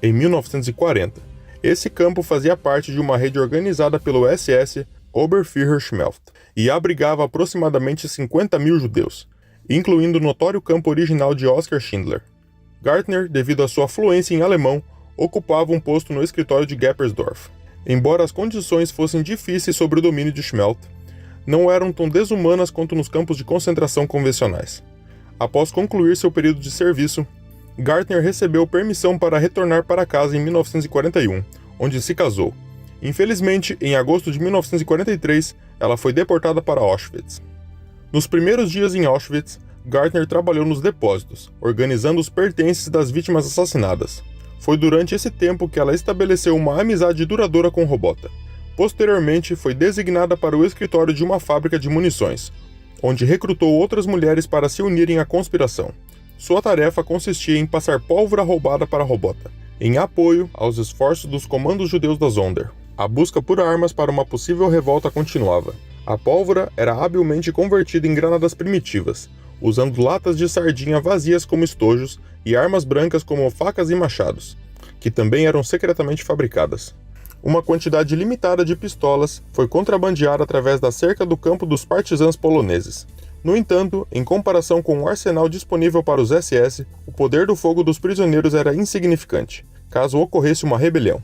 em 1940. Esse campo fazia parte de uma rede organizada pelo SS Oberführerschmelz e abrigava aproximadamente 50 mil judeus, incluindo o notório campo original de Oskar Schindler. Gartner, devido à sua fluência em alemão, ocupava um posto no escritório de Geppersdorf. Embora as condições fossem difíceis sob o domínio de Schmelz, não eram tão desumanas quanto nos campos de concentração convencionais. Após concluir seu período de serviço, Gartner recebeu permissão para retornar para casa em 1941, onde se casou. Infelizmente, em agosto de 1943, ela foi deportada para Auschwitz. Nos primeiros dias em Auschwitz, Gartner trabalhou nos depósitos, organizando os pertences das vítimas assassinadas. Foi durante esse tempo que ela estabeleceu uma amizade duradoura com Robota. Posteriormente, foi designada para o escritório de uma fábrica de munições, onde recrutou outras mulheres para se unirem à conspiração. Sua tarefa consistia em passar pólvora roubada para Robota, em apoio aos esforços dos comandos judeus da Sonder. A busca por armas para uma possível revolta continuava. A pólvora era habilmente convertida em granadas primitivas, usando latas de sardinha vazias como estojos e armas brancas como facas e machados, que também eram secretamente fabricadas. Uma quantidade limitada de pistolas foi contrabandeada através da cerca do campo dos partisãs poloneses. No entanto, em comparação com o arsenal disponível para os SS, o poder do fogo dos prisioneiros era insignificante, caso ocorresse uma rebelião.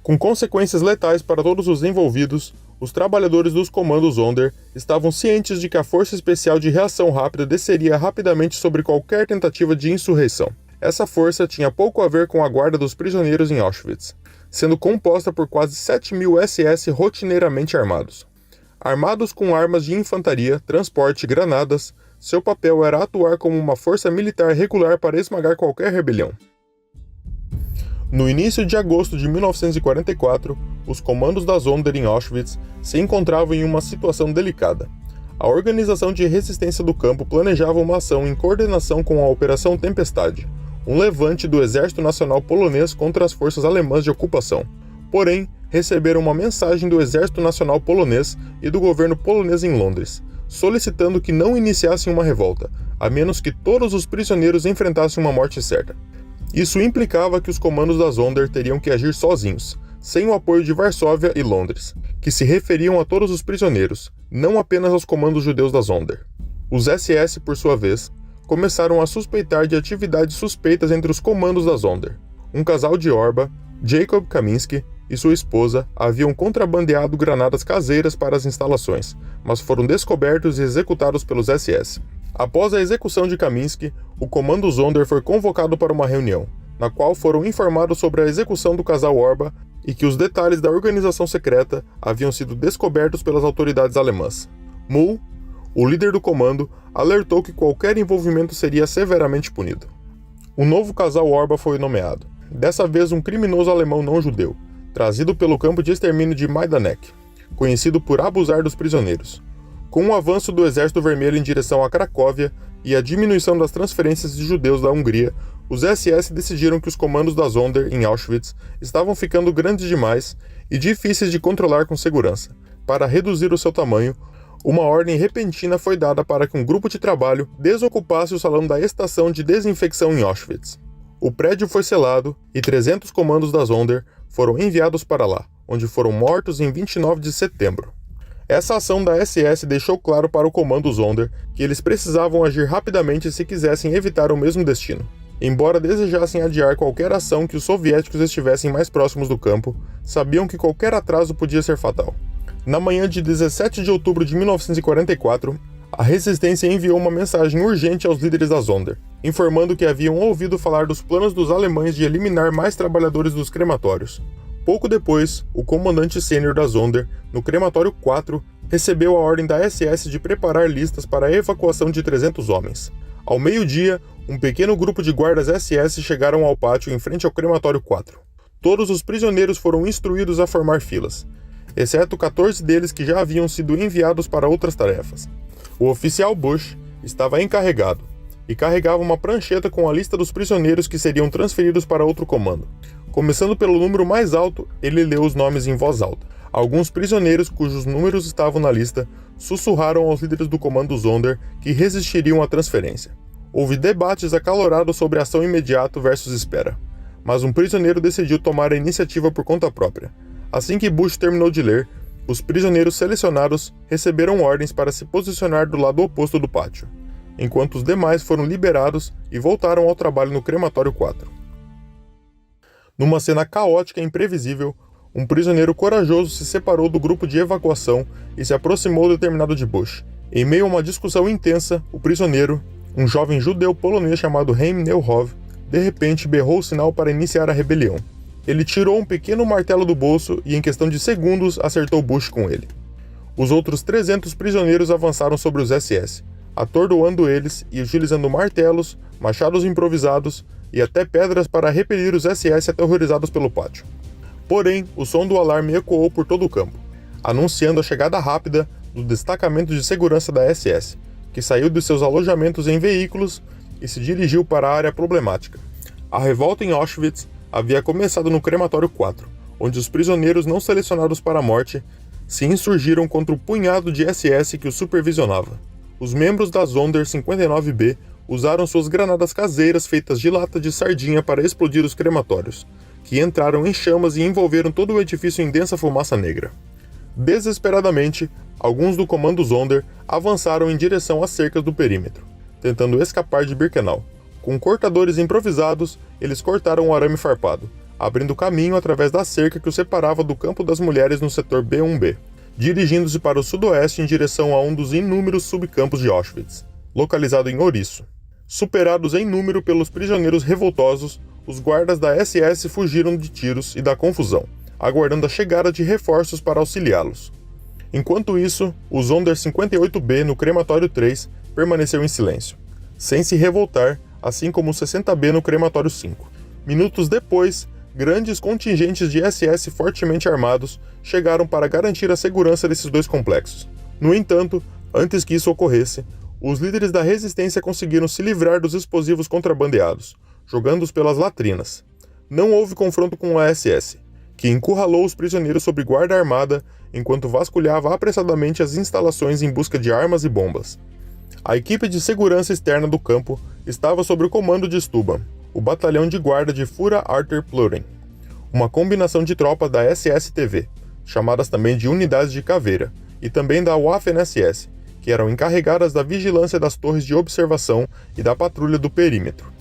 Com consequências letais para todos os envolvidos, os trabalhadores dos comandos Sonder estavam cientes de que a Força Especial de Reação Rápida desceria rapidamente sobre qualquer tentativa de insurreição. Essa força tinha pouco a ver com a guarda dos prisioneiros em Auschwitz, sendo composta por quase 7 mil SS rotineiramente armados. Armados com armas de infantaria, transporte e granadas, seu papel era atuar como uma força militar regular para esmagar qualquer rebelião. No início de agosto de 1944, os comandos da Sonder em Auschwitz se encontravam em uma situação delicada. A Organização de Resistência do Campo planejava uma ação em coordenação com a Operação Tempestade, um levante do Exército Nacional Polonês contra as forças alemãs de ocupação. Porém, receberam uma mensagem do Exército Nacional Polonês e do governo polonês em Londres, solicitando que não iniciassem uma revolta, a menos que todos os prisioneiros enfrentassem uma morte certa. Isso implicava que os comandos da Sonder teriam que agir sozinhos, sem o apoio de Varsóvia e Londres, que se referiam a todos os prisioneiros, não apenas aos comandos judeus da Sonder. Os SS, por sua vez, começaram a suspeitar de atividades suspeitas entre os comandos da Sonder. Um casal de Orba, Jacob Kaminski, e sua esposa haviam contrabandeado granadas caseiras para as instalações, mas foram descobertos e executados pelos SS. Após a execução de Kaminski, o comando Sonder foi convocado para uma reunião, na qual foram informados sobre a execução do casal Orba e que os detalhes da organização secreta haviam sido descobertos pelas autoridades alemãs. Muhl, o líder do comando, alertou que qualquer envolvimento seria severamente punido. Um novo casal Orba foi nomeado, dessa vez um criminoso alemão não judeu, trazido pelo campo de extermínio de Majdanek, conhecido por abusar dos prisioneiros. Com o avanço do Exército Vermelho em direção a Cracóvia e a diminuição das transferências de judeus da Hungria, os SS decidiram que os comandos da Sonder em Auschwitz estavam ficando grandes demais e difíceis de controlar com segurança. Para reduzir o seu tamanho, uma ordem repentina foi dada para que um grupo de trabalho desocupasse o salão da estação de desinfecção em Auschwitz. O prédio foi selado e 300 comandos da Sonder foram enviados para lá, onde foram mortos em 29 de setembro. Essa ação da SS deixou claro para o comando Sonder que eles precisavam agir rapidamente se quisessem evitar o mesmo destino. Embora desejassem adiar qualquer ação que os soviéticos estivessem mais próximos do campo, sabiam que qualquer atraso podia ser fatal. Na manhã de 17 de outubro de 1944, a resistência enviou uma mensagem urgente aos líderes da Sonder, informando que haviam ouvido falar dos planos dos alemães de eliminar mais trabalhadores dos crematórios. Pouco depois, o comandante sênior da Sonder, no crematório 4, recebeu a ordem da SS de preparar listas para a evacuação de 300 homens. Ao meio-dia, um pequeno grupo de guardas SS chegaram ao pátio em frente ao crematório 4. Todos os prisioneiros foram instruídos a formar filas, exceto 14 deles que já haviam sido enviados para outras tarefas. O oficial Bush estava encarregado e carregava uma prancheta com a lista dos prisioneiros que seriam transferidos para outro comando. Começando pelo número mais alto, ele leu os nomes em voz alta. Alguns prisioneiros cujos números estavam na lista sussurraram aos líderes do comando Sonder que resistiriam à transferência. Houve debates acalorados sobre ação imediata versus espera, mas um prisioneiro decidiu tomar a iniciativa por conta própria. Assim que Bush terminou de ler, os prisioneiros selecionados receberam ordens para se posicionar do lado oposto do pátio, enquanto os demais foram liberados e voltaram ao trabalho no crematório 4. Numa cena caótica e imprevisível, um prisioneiro corajoso se separou do grupo de evacuação e se aproximou determinado de Bush. Em meio a uma discussão intensa, o prisioneiro, um jovem judeu polonês chamado Chaim Neuhoff, de repente berrou o sinal para iniciar a rebelião. Ele tirou um pequeno martelo do bolso e em questão de segundos acertou Bush com ele. Os outros 300 prisioneiros avançaram sobre os SS, atordoando eles e utilizando martelos, machados improvisados e até pedras para repelir os SS aterrorizados pelo pátio. Porém, o som do alarme ecoou por todo o campo, anunciando a chegada rápida do destacamento de segurança da SS, que saiu de seus alojamentos em veículos e se dirigiu para a área problemática. A revolta em Auschwitz havia começado no crematório 4, onde os prisioneiros não selecionados para a morte se insurgiram contra o punhado de SS que os supervisionava. Os membros da Sonder 59B usaram suas granadas caseiras feitas de lata de sardinha para explodir os crematórios, que entraram em chamas e envolveram todo o edifício em densa fumaça negra. Desesperadamente, alguns do comando Sonder avançaram em direção às cercas do perímetro, tentando escapar de Birkenau. Com cortadores improvisados, eles cortaram o arame farpado, abrindo caminho através da cerca que o separava do campo das mulheres no setor B1B, dirigindo-se para o sudoeste em direção a um dos inúmeros subcampos de Auschwitz, localizado em Ouriço. Superados em número pelos prisioneiros revoltosos, os guardas da SS fugiram de tiros e da confusão, aguardando a chegada de reforços para auxiliá-los. Enquanto isso, o Sonder 58B no crematório 3 permaneceu em silêncio, sem se revoltar, assim como o 60B no crematório 5. Minutos depois, grandes contingentes de SS fortemente armados chegaram para garantir a segurança desses dois complexos. No entanto, antes que isso ocorresse, os líderes da resistência conseguiram se livrar dos explosivos contrabandeados, jogando-os pelas latrinas. Não houve confronto com a SS, que encurralou os prisioneiros sob guarda armada enquanto vasculhava apressadamente as instalações em busca de armas e bombas. A equipe de segurança externa do campo estava sob o comando de Stuban, o batalhão de guarda de Fura Arter Pluren, uma combinação de tropas da SS-TV, chamadas também de unidades de caveira, e também da Waffen-SS, que eram encarregadas da vigilância das torres de observação e da patrulha do perímetro.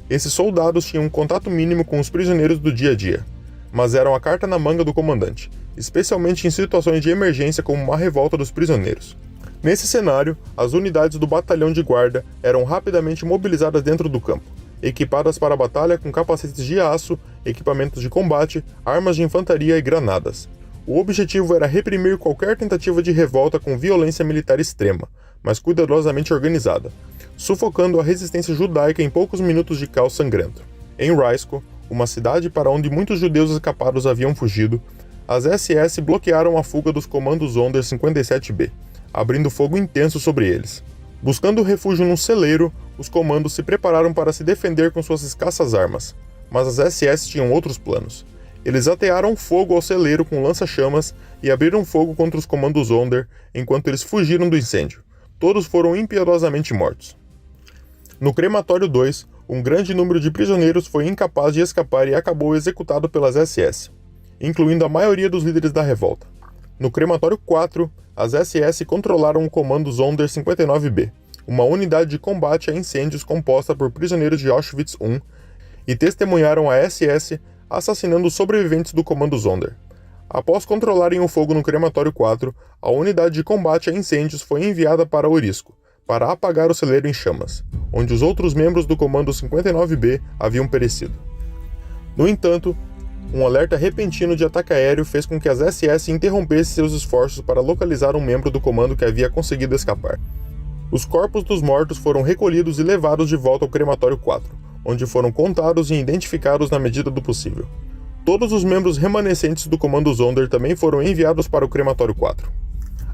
Esses soldados tinham um contato mínimo com os prisioneiros do dia a dia, mas eram a carta na manga do comandante, especialmente em situações de emergência como uma revolta dos prisioneiros. Nesse cenário, as unidades do batalhão de guarda eram rapidamente mobilizadas dentro do campo, equipadas para a batalha com capacetes de aço, equipamentos de combate, armas de infantaria e granadas. O objetivo era reprimir qualquer tentativa de revolta com violência militar extrema, mas cuidadosamente organizada, sufocando a resistência judaica em poucos minutos de caos sangrento. Em Raisko, uma cidade para onde muitos judeus escapados haviam fugido, as SS bloquearam a fuga dos comandos Sonder 57B, abrindo fogo intenso sobre eles. Buscando refúgio num celeiro, os comandos se prepararam para se defender com suas escassas armas, mas as SS tinham outros planos. Eles atearam fogo ao celeiro com lança-chamas e abriram fogo contra os comandos Sonder enquanto eles fugiram do incêndio. Todos foram impiedosamente mortos. No crematório 2, um grande número de prisioneiros foi incapaz de escapar e acabou executado pelas SS, incluindo a maioria dos líderes da revolta. No crematório 4, as SS controlaram o comando Sonder 59B, uma unidade de combate a incêndios composta por prisioneiros de Auschwitz I, e testemunharam a SS assassinando os sobreviventes do comando Sonder. Após controlarem o fogo no crematório 4, a unidade de combate a incêndios foi enviada para Orisco, para apagar o celeiro em chamas, onde os outros membros do comando 59B haviam perecido. No entanto, um alerta repentino de ataque aéreo fez com que as SS interrompessem seus esforços para localizar um membro do comando que havia conseguido escapar. Os corpos dos mortos foram recolhidos e levados de volta ao crematório 4, onde foram contados e identificados na medida do possível. Todos os membros remanescentes do comando Sonder também foram enviados para o crematório 4.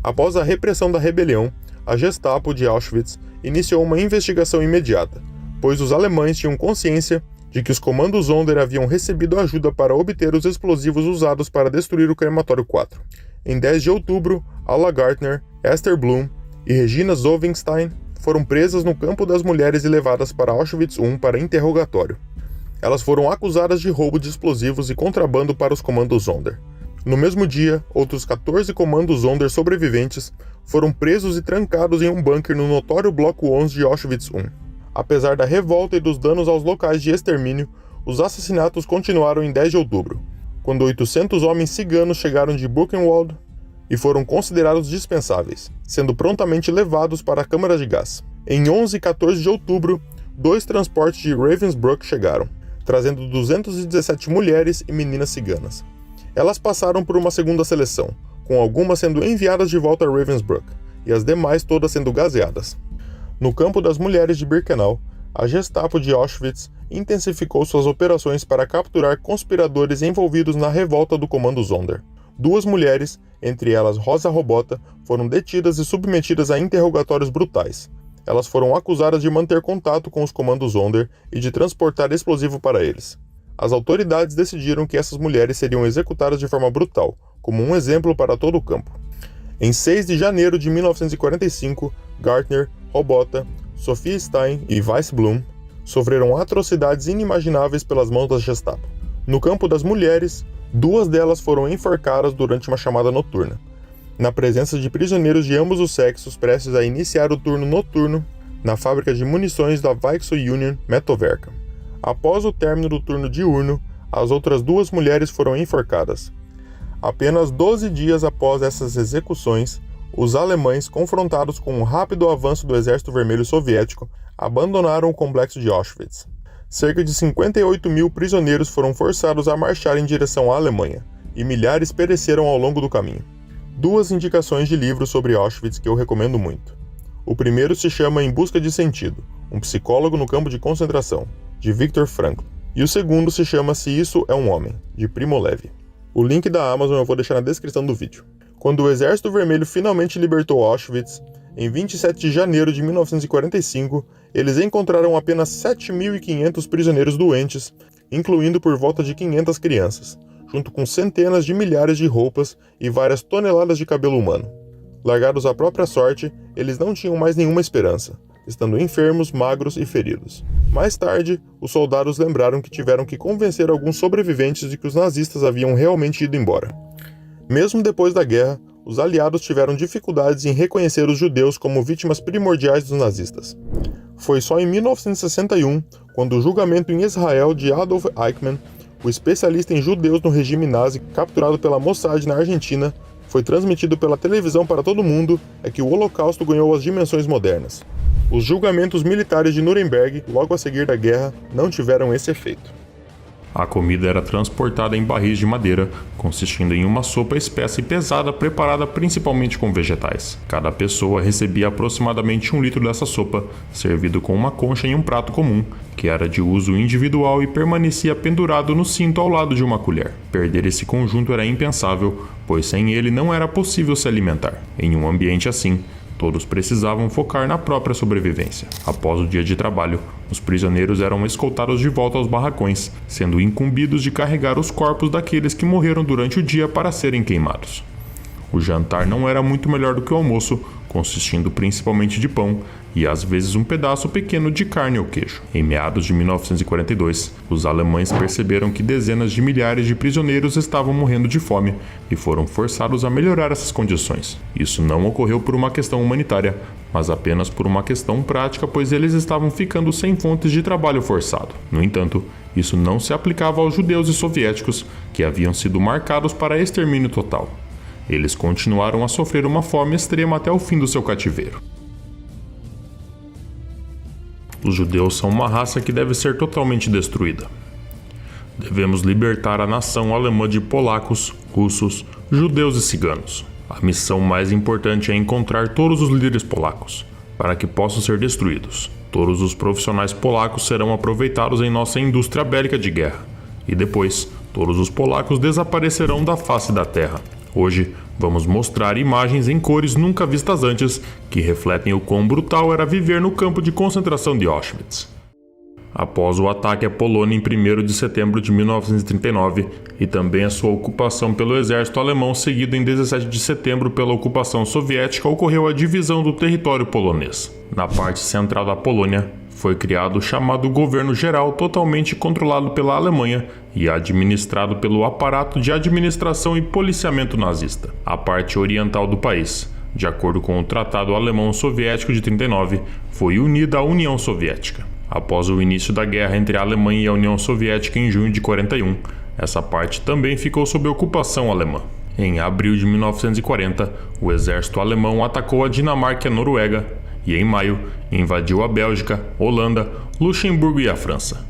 Após a repressão da rebelião, a Gestapo de Auschwitz iniciou uma investigação imediata, pois os alemães tinham consciência de que os comandos Sonder haviam recebido ajuda para obter os explosivos usados para destruir o crematório 4. Em 10 de outubro, Alla Gardner, Esther Blum e Regina Zowenstein foram presas no campo das mulheres e levadas para Auschwitz I para interrogatório. Elas foram acusadas de roubo de explosivos e contrabando para os comandos Sonder. No mesmo dia, outros 14 comandos Sonder sobreviventes foram presos e trancados em um bunker no notório Bloco 11 de Auschwitz I. Apesar da revolta e dos danos aos locais de extermínio, os assassinatos continuaram em 10 de outubro, quando 800 homens ciganos chegaram de Buchenwald e foram considerados dispensáveis, sendo prontamente levados para a câmara de gás. Em 11 e 14 de outubro, 2 transportes de Ravensbrück chegaram, trazendo 217 mulheres e meninas ciganas. Elas passaram por uma segunda seleção, com algumas sendo enviadas de volta a Ravensbrück, e as demais todas sendo gaseadas. No campo das mulheres de Birkenau, a Gestapo de Auschwitz intensificou suas operações para capturar conspiradores envolvidos na revolta do comando Sonder. 2 mulheres, entre elas Rosa Robota, foram detidas e submetidas a interrogatórios brutais. Elas foram acusadas de manter contato com os comandos Sonder e de transportar explosivo para eles. As autoridades decidiram que essas mulheres seriam executadas de forma brutal, como um exemplo para todo o campo. Em 6 de janeiro de 1945, Gardner, Robota, Sophia Stein e Weissblum sofreram atrocidades inimagináveis pelas mãos da Gestapo. No campo das mulheres, 2 delas foram enforcadas durante uma chamada noturna, na presença de prisioneiros de ambos os sexos prestes a iniciar o turno noturno na fábrica de munições da Volksunion Metoverka. Após o término do turno diurno, as outras 2 mulheres foram enforcadas. Apenas 12 dias após essas execuções, os alemães, confrontados com um rápido avanço do Exército Vermelho Soviético, abandonaram o complexo de Auschwitz. Cerca de 58 mil prisioneiros foram forçados a marchar em direção à Alemanha, e milhares pereceram ao longo do caminho. 2 indicações de livros sobre Auschwitz que eu recomendo muito. O primeiro se chama Em Busca de Sentido, um psicólogo no campo de concentração, de Viktor Frankl, e o segundo se chama Se Isso é um Homem, de Primo Levi. O link da Amazon eu vou deixar na descrição do vídeo. Quando o Exército Vermelho finalmente libertou Auschwitz, em 27 de janeiro de 1945, eles encontraram apenas 7.500 prisioneiros doentes, incluindo por volta de 500 crianças, junto com centenas de milhares de roupas e várias toneladas de cabelo humano. Largados à própria sorte, eles não tinham mais nenhuma esperança, estando enfermos, magros e feridos. Mais tarde, os soldados lembraram que tiveram que convencer alguns sobreviventes de que os nazistas haviam realmente ido embora. Mesmo depois da guerra, os aliados tiveram dificuldades em reconhecer os judeus como vítimas primordiais dos nazistas. Foi só em 1961, quando o julgamento em Israel de Adolf Eichmann, o especialista em judeus no regime nazi capturado pela Mossad na Argentina, foi transmitido pela televisão para todo mundo, é que o Holocausto ganhou as dimensões modernas. Os julgamentos militares de Nuremberg, logo a seguir da guerra, não tiveram esse efeito. A comida era transportada em barris de madeira, consistindo em uma sopa espessa e pesada preparada principalmente com vegetais. Cada pessoa recebia aproximadamente 1 litro dessa sopa, servido com uma concha em um prato comum, que era de uso individual e permanecia pendurado no cinto ao lado de uma colher. Perder esse conjunto era impensável, pois sem ele não era possível se alimentar. Em um ambiente assim, Todos precisavam focar na própria sobrevivência. Após o dia de trabalho, os prisioneiros eram escoltados de volta aos barracões, sendo incumbidos de carregar os corpos daqueles que morreram durante o dia para serem queimados. O jantar não era muito melhor do que o almoço, consistindo principalmente de pão e às vezes um pedaço pequeno de carne ou queijo. Em meados de 1942, os alemães perceberam que dezenas de milhares de prisioneiros estavam morrendo de fome e foram forçados a melhorar essas condições. Isso não ocorreu por uma questão humanitária, mas apenas por uma questão prática, pois eles estavam ficando sem fontes de trabalho forçado. No entanto, isso não se aplicava aos judeus e soviéticos, que haviam sido marcados para extermínio total. Eles continuaram a sofrer uma fome extrema até o fim do seu cativeiro. Os judeus são uma raça que deve ser totalmente destruída. Devemos libertar a nação alemã de polacos, russos, judeus e ciganos. A missão mais importante é encontrar todos os líderes polacos, para que possam ser destruídos. Todos os profissionais polacos serão aproveitados em nossa indústria bélica de guerra, e depois, todos os polacos desaparecerão da face da terra. Hoje, vamos mostrar imagens em cores nunca vistas antes, que refletem o quão brutal era viver no campo de concentração de Auschwitz. Após o ataque à Polônia em 1º de setembro de 1939 e também a sua ocupação pelo exército alemão, seguido em 17 de setembro pela ocupação soviética, ocorreu a divisão do território polonês. Na parte central da Polônia, foi criado o chamado Governo Geral, totalmente controlado pela Alemanha e administrado pelo aparato de administração e policiamento nazista. A parte oriental do país, de acordo com o Tratado Alemão-Soviético de 1939, foi unida à União Soviética. Após o início da guerra entre a Alemanha e a União Soviética em junho de 1941, essa parte também ficou sob ocupação alemã. Em abril de 1940, o exército alemão atacou a Dinamarca e a Noruega, e em maio invadiu a Bélgica, Holanda, Luxemburgo e a França.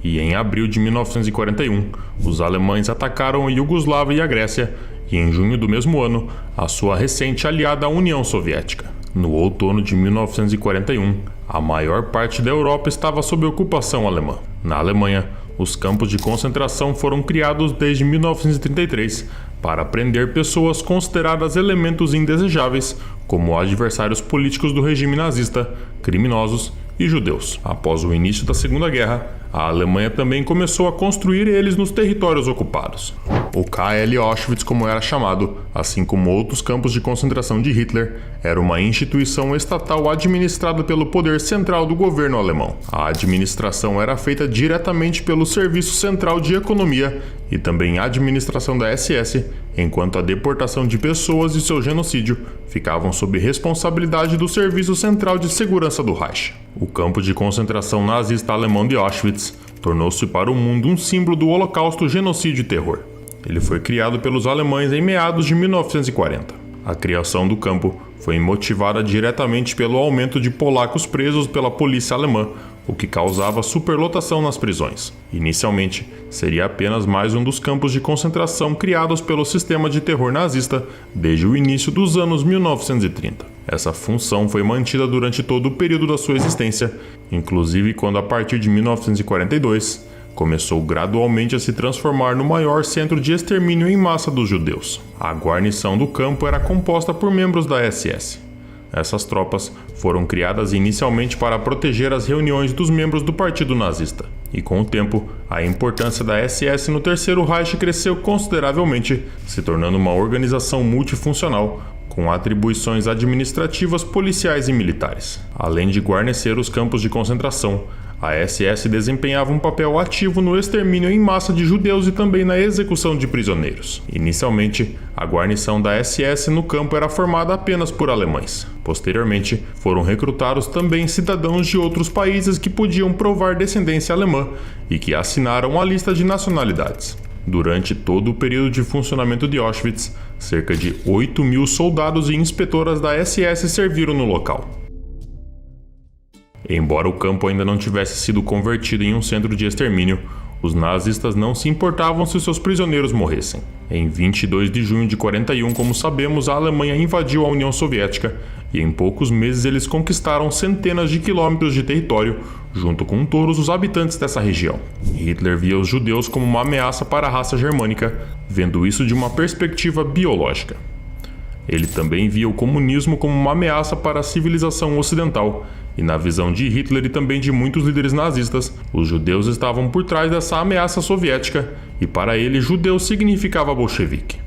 E em abril de 1941, os alemães atacaram a Iugoslávia e a Grécia, e em junho do mesmo ano, a sua recente aliada a União Soviética. No outono de 1941, a maior parte da Europa estava sob ocupação alemã. Na Alemanha, os campos de concentração foram criados desde 1933 para prender pessoas consideradas elementos indesejáveis, como adversários políticos do regime nazista, criminosos e judeus. Após o início da Segunda Guerra, a Alemanha também começou a construir eles nos territórios ocupados. O KL Auschwitz, como era chamado, assim como outros campos de concentração de Hitler, era uma instituição estatal administrada pelo poder central do governo alemão. A administração era feita diretamente pelo Serviço Central de Economia e também a administração da SS, enquanto a deportação de pessoas e seu genocídio ficavam sob responsabilidade do Serviço Central de Segurança do Reich. O campo de concentração nazista alemão de Auschwitz tornou-se para o mundo um símbolo do Holocausto, genocídio e terror. Ele foi criado pelos alemães em meados de 1940. A criação do campo foi motivada diretamente pelo aumento de polacos presos pela polícia alemã, o que causava superlotação nas prisões. Inicialmente, seria apenas mais um dos campos de concentração criados pelo sistema de terror nazista desde o início dos anos 1930. Essa função foi mantida durante todo o período da sua existência, inclusive quando, a partir de 1942, começou gradualmente a se transformar no maior centro de extermínio em massa dos judeus. A guarnição do campo era composta por membros da SS. Essas tropas foram criadas inicialmente para proteger as reuniões dos membros do Partido Nazista. E com o tempo, a importância da SS no Terceiro Reich cresceu consideravelmente, se tornando uma organização multifuncional, com atribuições administrativas, policiais e militares. Além de guarnecer os campos de concentração, a SS desempenhava um papel ativo no extermínio em massa de judeus e também na execução de prisioneiros. Inicialmente, a guarnição da SS no campo era formada apenas por alemães. Posteriormente, foram recrutados também cidadãos de outros países que podiam provar descendência alemã e que assinaram a lista de nacionalidades. Durante todo o período de funcionamento de Auschwitz, cerca de 8.000 soldados e inspetoras da SS serviram no local. Embora o campo ainda não tivesse sido convertido em um centro de extermínio, os nazistas não se importavam se seus prisioneiros morressem. Em 22 de junho de 1941, como sabemos, a Alemanha invadiu a União Soviética e em poucos meses eles conquistaram centenas de quilômetros de território, junto com todos os habitantes dessa região. Hitler via os judeus como uma ameaça para a raça germânica, vendo isso de uma perspectiva biológica. Ele também via o comunismo como uma ameaça para a civilização ocidental, e na visão de Hitler e também de muitos líderes nazistas, os judeus estavam por trás dessa ameaça soviética, e para ele, judeu significava bolchevique.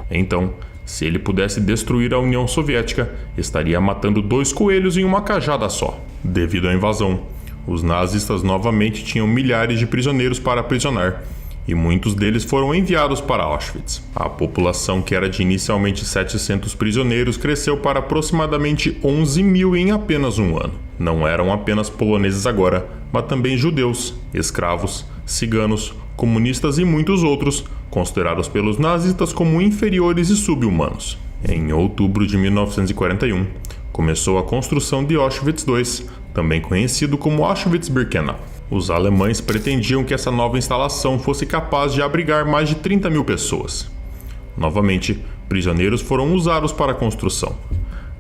Então, se ele pudesse destruir a União Soviética, estaria matando 2 coelhos em uma cajada só. Devido à invasão, os nazistas novamente tinham milhares de prisioneiros para aprisionar, e muitos deles foram enviados para Auschwitz. A população, que era de inicialmente 700 prisioneiros, cresceu para aproximadamente 11 mil em apenas um ano. Não eram apenas poloneses agora, mas também judeus, escravos, ciganos, comunistas e muitos outros, considerados pelos nazistas como inferiores e sub-humanos. Em outubro de 1941, começou a construção de Auschwitz II, também conhecido como Auschwitz-Birkenau. Os alemães pretendiam que essa nova instalação fosse capaz de abrigar mais de 30 mil pessoas. Novamente, prisioneiros foram usados para a construção.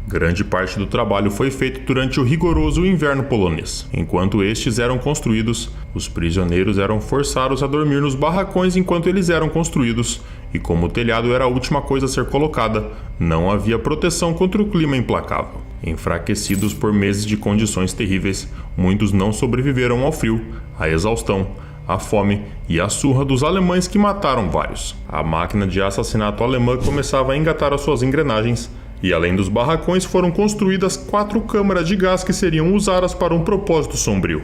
Grande parte do trabalho foi feito durante o rigoroso inverno polonês. Enquanto estes eram construídos, os prisioneiros eram forçados a dormir nos barracões enquanto eles eram construídos, e como o telhado era a última coisa a ser colocada, não havia proteção contra o clima implacável. Enfraquecidos por meses de condições terríveis, muitos não sobreviveram ao frio, à exaustão, à fome e à surra dos alemães que mataram vários. A máquina de assassinato alemã começava a engatar as suas engrenagens, e além dos barracões foram construídas 4 câmaras de gás que seriam usadas para um propósito sombrio.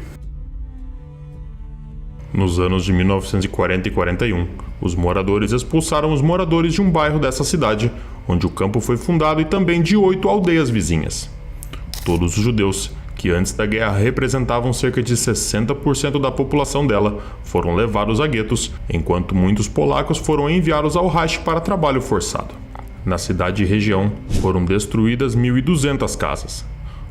Nos anos de 1940 e 41, os moradores expulsaram os moradores de um bairro dessa cidade, onde o campo foi fundado, e também de 8 aldeias vizinhas. Todos os judeus, que antes da guerra representavam cerca de 60% da população dela, foram levados a guetos, enquanto muitos polacos foram enviados ao Reich para trabalho forçado. Na cidade e região, foram destruídas 1.200 casas.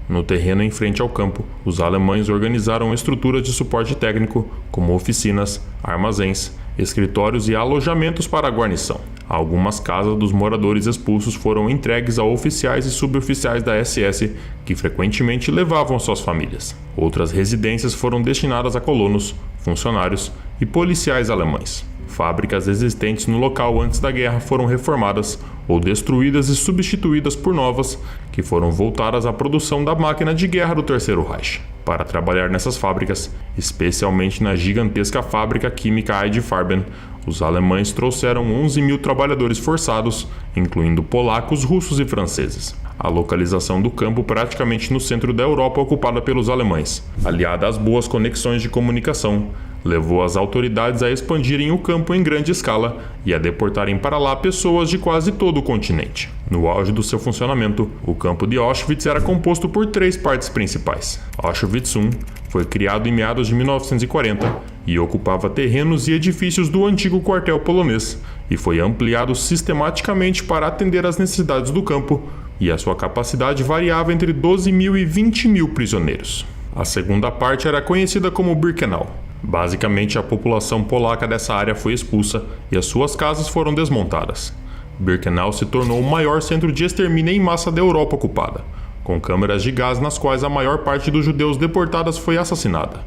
No terreno em frente ao campo, os alemães organizaram estruturas de suporte técnico, como oficinas, armazéns, escritórios e alojamentos para a guarnição. Algumas casas dos moradores expulsos foram entregues a oficiais e suboficiais da SS, que frequentemente levavam suas famílias. Outras residências foram destinadas a colonos, funcionários e policiais alemães. Fábricas existentes no local antes da guerra foram reformadas ou destruídas e substituídas por novas, que foram voltadas à produção da máquina de guerra do Terceiro Reich. Para trabalhar nessas fábricas, especialmente na gigantesca fábrica química Eide Farben, os alemães trouxeram 11 mil trabalhadores forçados, incluindo polacos, russos e franceses. A localização do campo praticamente no centro da Europa ocupada pelos alemães, aliada às boas conexões de comunicação, levou as autoridades a expandirem o campo em grande escala e a deportarem para lá pessoas de quase todo o continente. No auge do seu funcionamento, o campo de Auschwitz era composto por 3 partes principais. Auschwitz I foi criado em meados de 1940 e ocupava terrenos e edifícios do antigo quartel polonês, e foi ampliado sistematicamente para atender às necessidades do campo, e a sua capacidade variava entre 12 mil e 20 mil prisioneiros. A segunda parte era conhecida como Birkenau. Basicamente, a população polaca dessa área foi expulsa e as suas casas foram desmontadas. Birkenau se tornou o maior centro de extermínio em massa da Europa ocupada, com câmeras de gás nas quais a maior parte dos judeus deportados foi assassinada.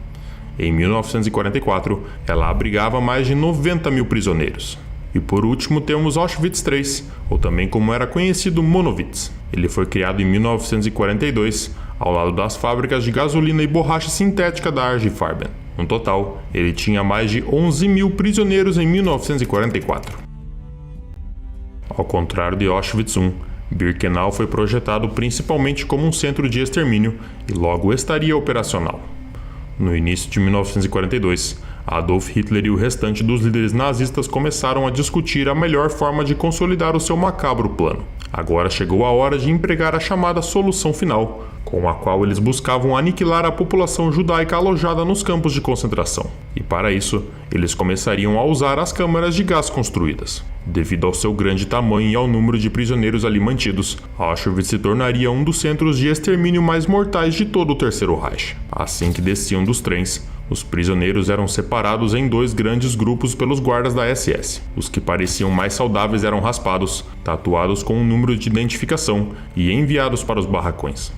Em 1944, ela abrigava mais de 90 mil prisioneiros. E por último temos Auschwitz III, ou também como era conhecido Monowitz. Ele foi criado em 1942, ao lado das fábricas de gasolina e borracha sintética da Eide Farben. No total, ele tinha mais de 11 mil prisioneiros em 1944. Ao contrário de Auschwitz I, Birkenau foi projetado principalmente como um centro de extermínio e logo estaria operacional. No início de 1942, Adolf Hitler e o restante dos líderes nazistas começaram a discutir a melhor forma de consolidar o seu macabro plano. Agora chegou a hora de empregar a chamada solução final, com a qual eles buscavam aniquilar a população judaica alojada nos campos de concentração. E para isso, eles começariam a usar as câmaras de gás construídas. Devido ao seu grande tamanho e ao número de prisioneiros ali mantidos, Auschwitz se tornaria um dos centros de extermínio mais mortais de todo o Terceiro Reich. Assim que desciam dos trens, os prisioneiros eram separados em 2 grandes grupos pelos guardas da SS. Os que pareciam mais saudáveis eram raspados, tatuados com um número de identificação e enviados para os barracões.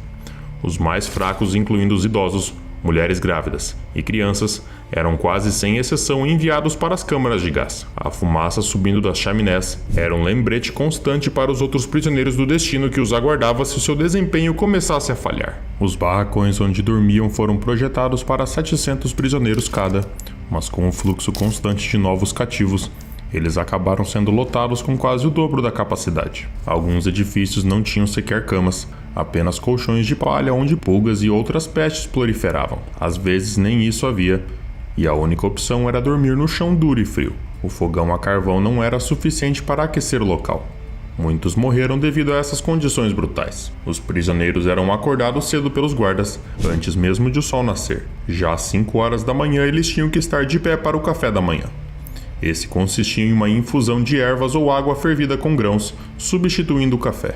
Os mais fracos, incluindo os idosos, Mulheres grávidas e crianças eram quase sem exceção enviados para as câmaras de gás. A fumaça subindo das chaminés era um lembrete constante para os outros prisioneiros do destino que os aguardava se o seu desempenho começasse a falhar. Os barracões onde dormiam foram projetados para 700 prisioneiros cada, mas com um fluxo constante de novos cativos, eles acabaram sendo lotados com quase o dobro da capacidade. Alguns edifícios não tinham sequer camas, apenas colchões de palha onde pulgas e outras pestes proliferavam. Às vezes nem isso havia, e a única opção era dormir no chão duro e frio. O fogão a carvão não era suficiente para aquecer o local. Muitos morreram devido a essas condições brutais. Os prisioneiros eram acordados cedo pelos guardas, antes mesmo de o sol nascer. Já às 5 horas da manhã eles tinham que estar de pé para o café da manhã. Esse consistia em uma infusão de ervas ou água fervida com grãos, substituindo o café.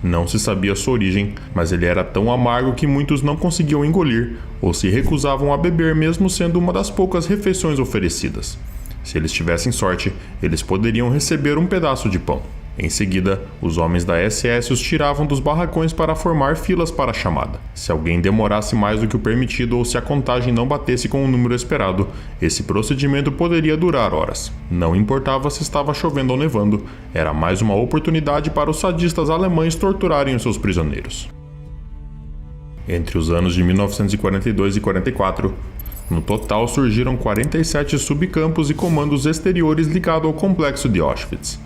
Não se sabia sua origem, mas ele era tão amargo que muitos não conseguiam engolir ou se recusavam a beber mesmo sendo uma das poucas refeições oferecidas. Se eles tivessem sorte, eles poderiam receber um pedaço de pão. Em seguida, os homens da SS os tiravam dos barracões para formar filas para a chamada. Se alguém demorasse mais do que o permitido ou se a contagem não batesse com o número esperado, esse procedimento poderia durar horas. Não importava se estava chovendo ou nevando, era mais uma oportunidade para os sadistas alemães torturarem os seus prisioneiros. Entre os anos de 1942 e 44, no total surgiram 47 subcampos e comandos exteriores ligados ao complexo de Auschwitz.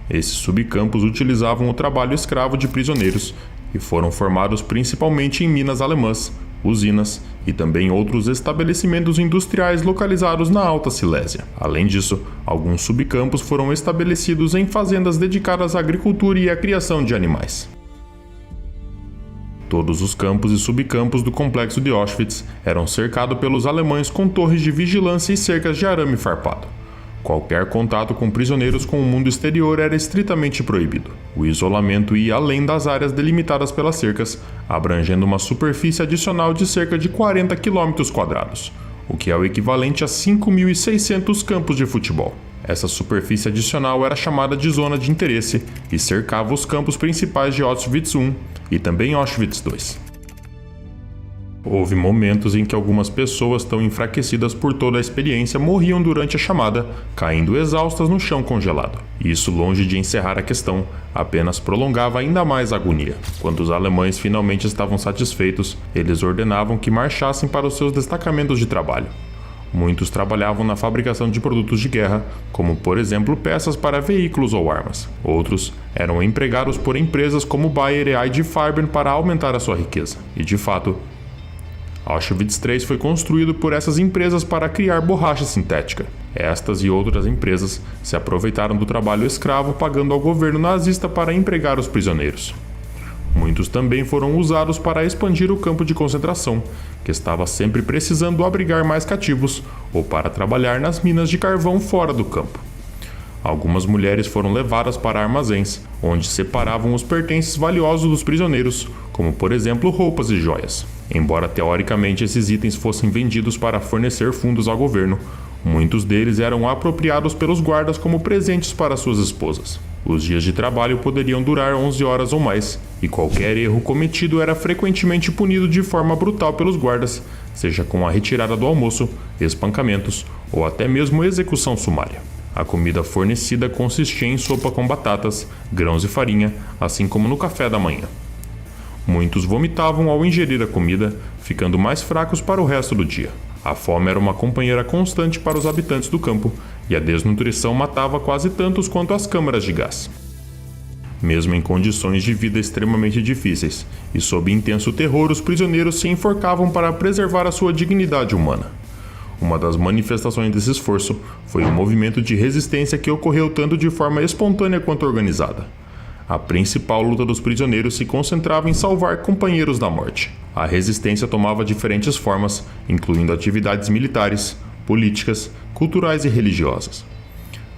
Esses subcampos utilizavam o trabalho escravo de prisioneiros e foram formados principalmente em minas alemãs, usinas e também outros estabelecimentos industriais localizados na Alta Silésia. Além disso, alguns subcampos foram estabelecidos em fazendas dedicadas à agricultura e à criação de animais. Todos os campos e subcampos do complexo de Auschwitz eram cercados pelos alemães com torres de vigilância e cercas de arame farpado. Qualquer contato com prisioneiros com o mundo exterior era estritamente proibido. O isolamento ia além das áreas delimitadas pelas cercas, abrangendo uma superfície adicional de cerca de 40 km², o que é o equivalente a 5.600 campos de futebol. Essa superfície adicional era chamada de zona de interesse e cercava os campos principais de Auschwitz I e também Auschwitz II. Houve momentos em que algumas pessoas tão enfraquecidas por toda a experiência morriam durante a chamada, caindo exaustas no chão congelado. Isso, longe de encerrar a questão, apenas prolongava ainda mais a agonia. Quando os alemães finalmente estavam satisfeitos, eles ordenavam que marchassem para os seus destacamentos de trabalho. Muitos trabalhavam na fabricação de produtos de guerra, como por exemplo peças para veículos ou armas. Outros eram empregados por empresas como Bayer e ID Farben para aumentar a sua riqueza. E de fato, Auschwitz III foi construído por essas empresas para criar borracha sintética. Estas e outras empresas se aproveitaram do trabalho escravo pagando ao governo nazista para empregar os prisioneiros. Muitos também foram usados para expandir o campo de concentração, que estava sempre precisando abrigar mais cativos, ou para trabalhar nas minas de carvão fora do campo. Algumas mulheres foram levadas para armazéns, onde separavam os pertences valiosos dos prisioneiros, como por exemplo roupas e joias. Embora teoricamente esses itens fossem vendidos para fornecer fundos ao governo, muitos deles eram apropriados pelos guardas como presentes para suas esposas. Os dias de trabalho poderiam durar 11 horas ou mais, e qualquer erro cometido era frequentemente punido de forma brutal pelos guardas, seja com a retirada do almoço, espancamentos ou até mesmo execução sumária. A comida fornecida consistia em sopa com batatas, grãos e farinha, assim como no café da manhã. Muitos vomitavam ao ingerir a comida, ficando mais fracos para o resto do dia. A fome era uma companheira constante para os habitantes do campo, e a desnutrição matava quase tantos quanto as câmaras de gás. Mesmo em condições de vida extremamente difíceis, e sob intenso terror, os prisioneiros se enforcavam para preservar a sua dignidade humana. Uma das manifestações desse esforço foi o movimento de resistência que ocorreu tanto de forma espontânea quanto organizada. A principal luta dos prisioneiros se concentrava em salvar companheiros da morte. A resistência tomava diferentes formas, incluindo atividades militares, políticas, culturais e religiosas.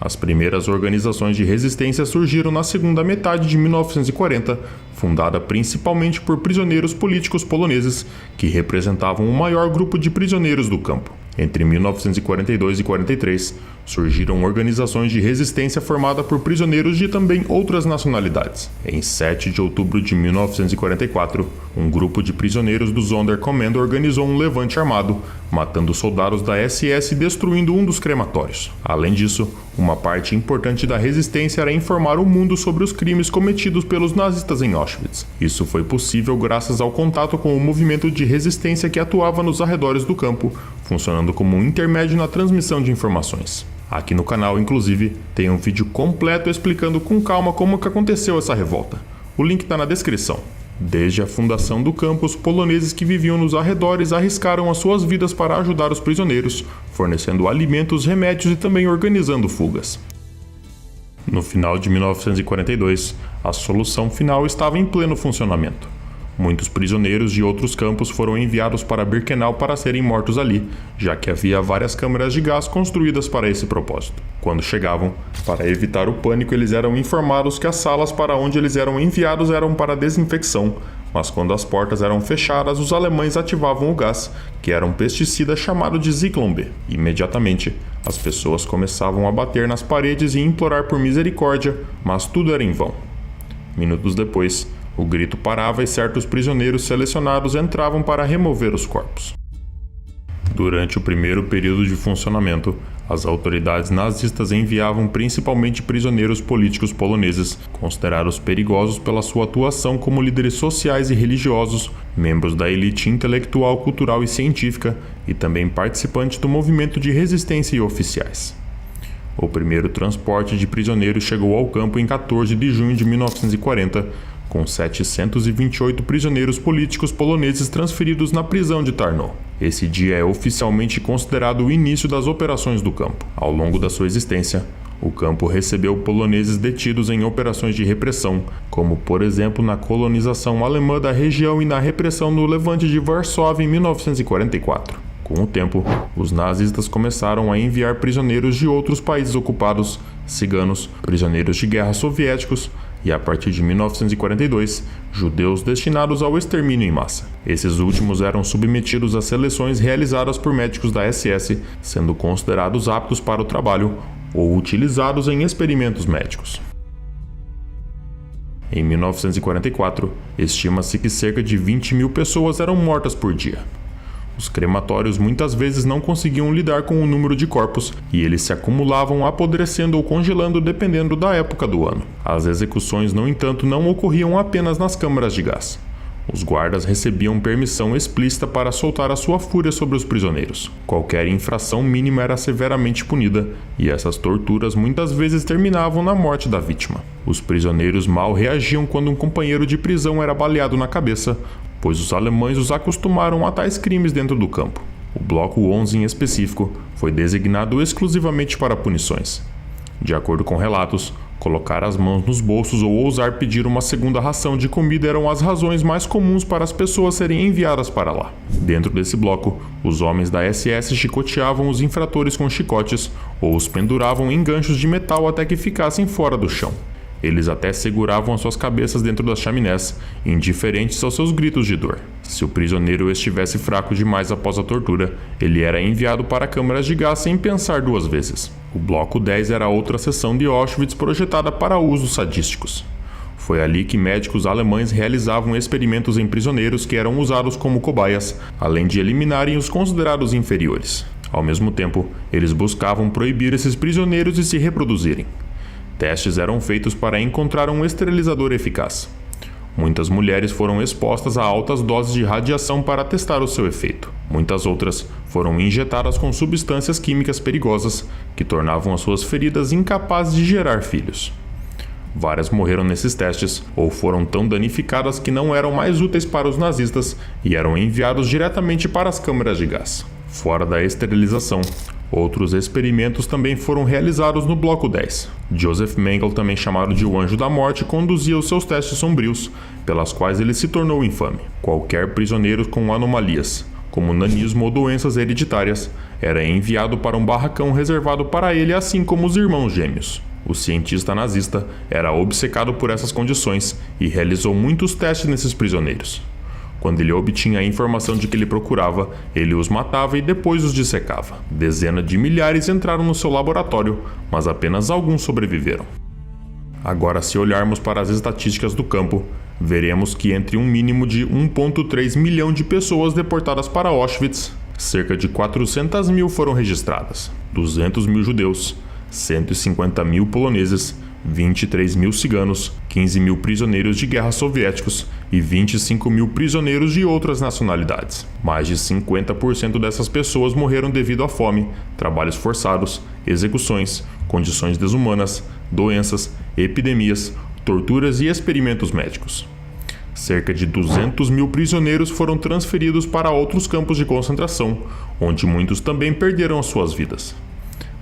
As primeiras organizações de resistência surgiram na segunda metade de 1940, fundada principalmente por prisioneiros políticos poloneses, que representavam o maior grupo de prisioneiros do campo. Entre 1942 e 43, surgiram organizações de resistência formadas por prisioneiros de também outras nacionalidades. Em 7 de outubro de 1944, um grupo de prisioneiros do Sonderkommando organizou um levante armado, matando soldados da SS e destruindo um dos crematórios. Além disso, uma parte importante da resistência era informar o mundo sobre os crimes cometidos pelos nazistas em Auschwitz. Isso foi possível graças ao contato com o movimento de resistência que atuava nos arredores do campo, funcionando como um intermédio na transmissão de informações. Aqui no canal, inclusive, tem um vídeo completo explicando com calma como que aconteceu essa revolta. O link está na descrição. Desde a fundação do campo, os poloneses que viviam nos arredores arriscaram as suas vidas para ajudar os prisioneiros, fornecendo alimentos, remédios e também organizando fugas. No final de 1942, a solução final estava em pleno funcionamento. Muitos prisioneiros de outros campos foram enviados para Birkenau para serem mortos ali, já que havia várias câmaras de gás construídas para esse propósito. Quando chegavam, para evitar o pânico, eles eram informados que as salas para onde eles eram enviados eram para desinfecção, mas quando as portas eram fechadas, os alemães ativavam o gás, que era um pesticida chamado de Zyklon B. Imediatamente, as pessoas começavam a bater nas paredes e implorar por misericórdia, mas tudo era em vão. Minutos depois, o grito parava e certos prisioneiros selecionados entravam para remover os corpos. Durante o primeiro período de funcionamento, as autoridades nazistas enviavam principalmente prisioneiros políticos poloneses, considerados perigosos pela sua atuação como líderes sociais e religiosos, membros da elite intelectual, cultural e científica, e também participantes do movimento de resistência e oficiais. O primeiro transporte de prisioneiros chegou ao campo em 14 de junho de 1940, com 728 prisioneiros políticos poloneses transferidos na prisão de Tarnow. Esse dia é oficialmente considerado o início das operações do campo. Ao longo da sua existência, o campo recebeu poloneses detidos em operações de repressão, como por exemplo na colonização alemã da região e na repressão no Levante de Varsóvia em 1944. Com o tempo, os nazistas começaram a enviar prisioneiros de outros países ocupados, ciganos, prisioneiros de guerra soviéticos e, a partir de 1942, judeus destinados ao extermínio em massa. Esses últimos eram submetidos a seleções realizadas por médicos da SS, sendo considerados aptos para o trabalho ou utilizados em experimentos médicos. Em 1944, estima-se que cerca de 20.000 pessoas eram mortas por dia. Os crematórios muitas vezes não conseguiam lidar com o número de corpos e eles se acumulavam apodrecendo ou congelando dependendo da época do ano. As execuções, no entanto, não ocorriam apenas nas câmaras de gás. Os guardas recebiam permissão explícita para soltar a sua fúria sobre os prisioneiros. Qualquer infração mínima era severamente punida, e essas torturas muitas vezes terminavam na morte da vítima. Os prisioneiros mal reagiam quando um companheiro de prisão era baleado na cabeça, pois os alemães os acostumaram a tais crimes dentro do campo. O Bloco 11 em específico foi designado exclusivamente para punições. De acordo com relatos, colocar as mãos nos bolsos ou ousar pedir uma segunda ração de comida eram as razões mais comuns para as pessoas serem enviadas para lá. Dentro desse bloco, os homens da SS chicoteavam os infratores com chicotes ou os penduravam em ganchos de metal até que ficassem fora do chão. Eles até seguravam as suas cabeças dentro das chaminés, indiferentes aos seus gritos de dor. Se o prisioneiro estivesse fraco demais após a tortura, ele era enviado para câmaras de gás sem pensar duas vezes. O Bloco 10 era outra seção de Auschwitz projetada para usos sadísticos. Foi ali que médicos alemães realizavam experimentos em prisioneiros que eram usados como cobaias, além de eliminarem os considerados inferiores. Ao mesmo tempo, eles buscavam proibir esses prisioneiros de se reproduzirem. Testes eram feitos para encontrar um esterilizador eficaz. Muitas mulheres foram expostas a altas doses de radiação para testar o seu efeito. Muitas outras foram injetadas com substâncias químicas perigosas que tornavam as suas feridas incapazes de gerar filhos. Várias morreram nesses testes ou foram tão danificadas que não eram mais úteis para os nazistas e eram enviados diretamente para as câmaras de gás. Fora da esterilização, outros experimentos também foram realizados no Bloco 10. Joseph Mengele, também chamado de o Anjo da Morte, conduzia os seus testes sombrios, pelas quais ele se tornou infame. Qualquer prisioneiro com anomalias, como nanismo ou doenças hereditárias, era enviado para um barracão reservado para ele, assim como os irmãos gêmeos. O cientista nazista era obcecado por essas condições e realizou muitos testes nesses prisioneiros. Quando ele obtinha a informação de que ele procurava, ele os matava e depois os dissecava. Dezenas de milhares entraram no seu laboratório, mas apenas alguns sobreviveram. Agora, se olharmos para as estatísticas do campo, veremos que entre um mínimo de 1,3 milhão de pessoas deportadas para Auschwitz, cerca de 400 mil foram registradas, 200 mil judeus, 150 mil poloneses, 23 mil ciganos, 15 mil prisioneiros de guerra soviéticos e 25 mil prisioneiros de outras nacionalidades. Mais de 50% dessas pessoas morreram devido à fome, trabalhos forçados, execuções, condições desumanas, doenças, epidemias, torturas e experimentos médicos. Cerca de 200 mil prisioneiros foram transferidos para outros campos de concentração, onde muitos também perderam as suas vidas.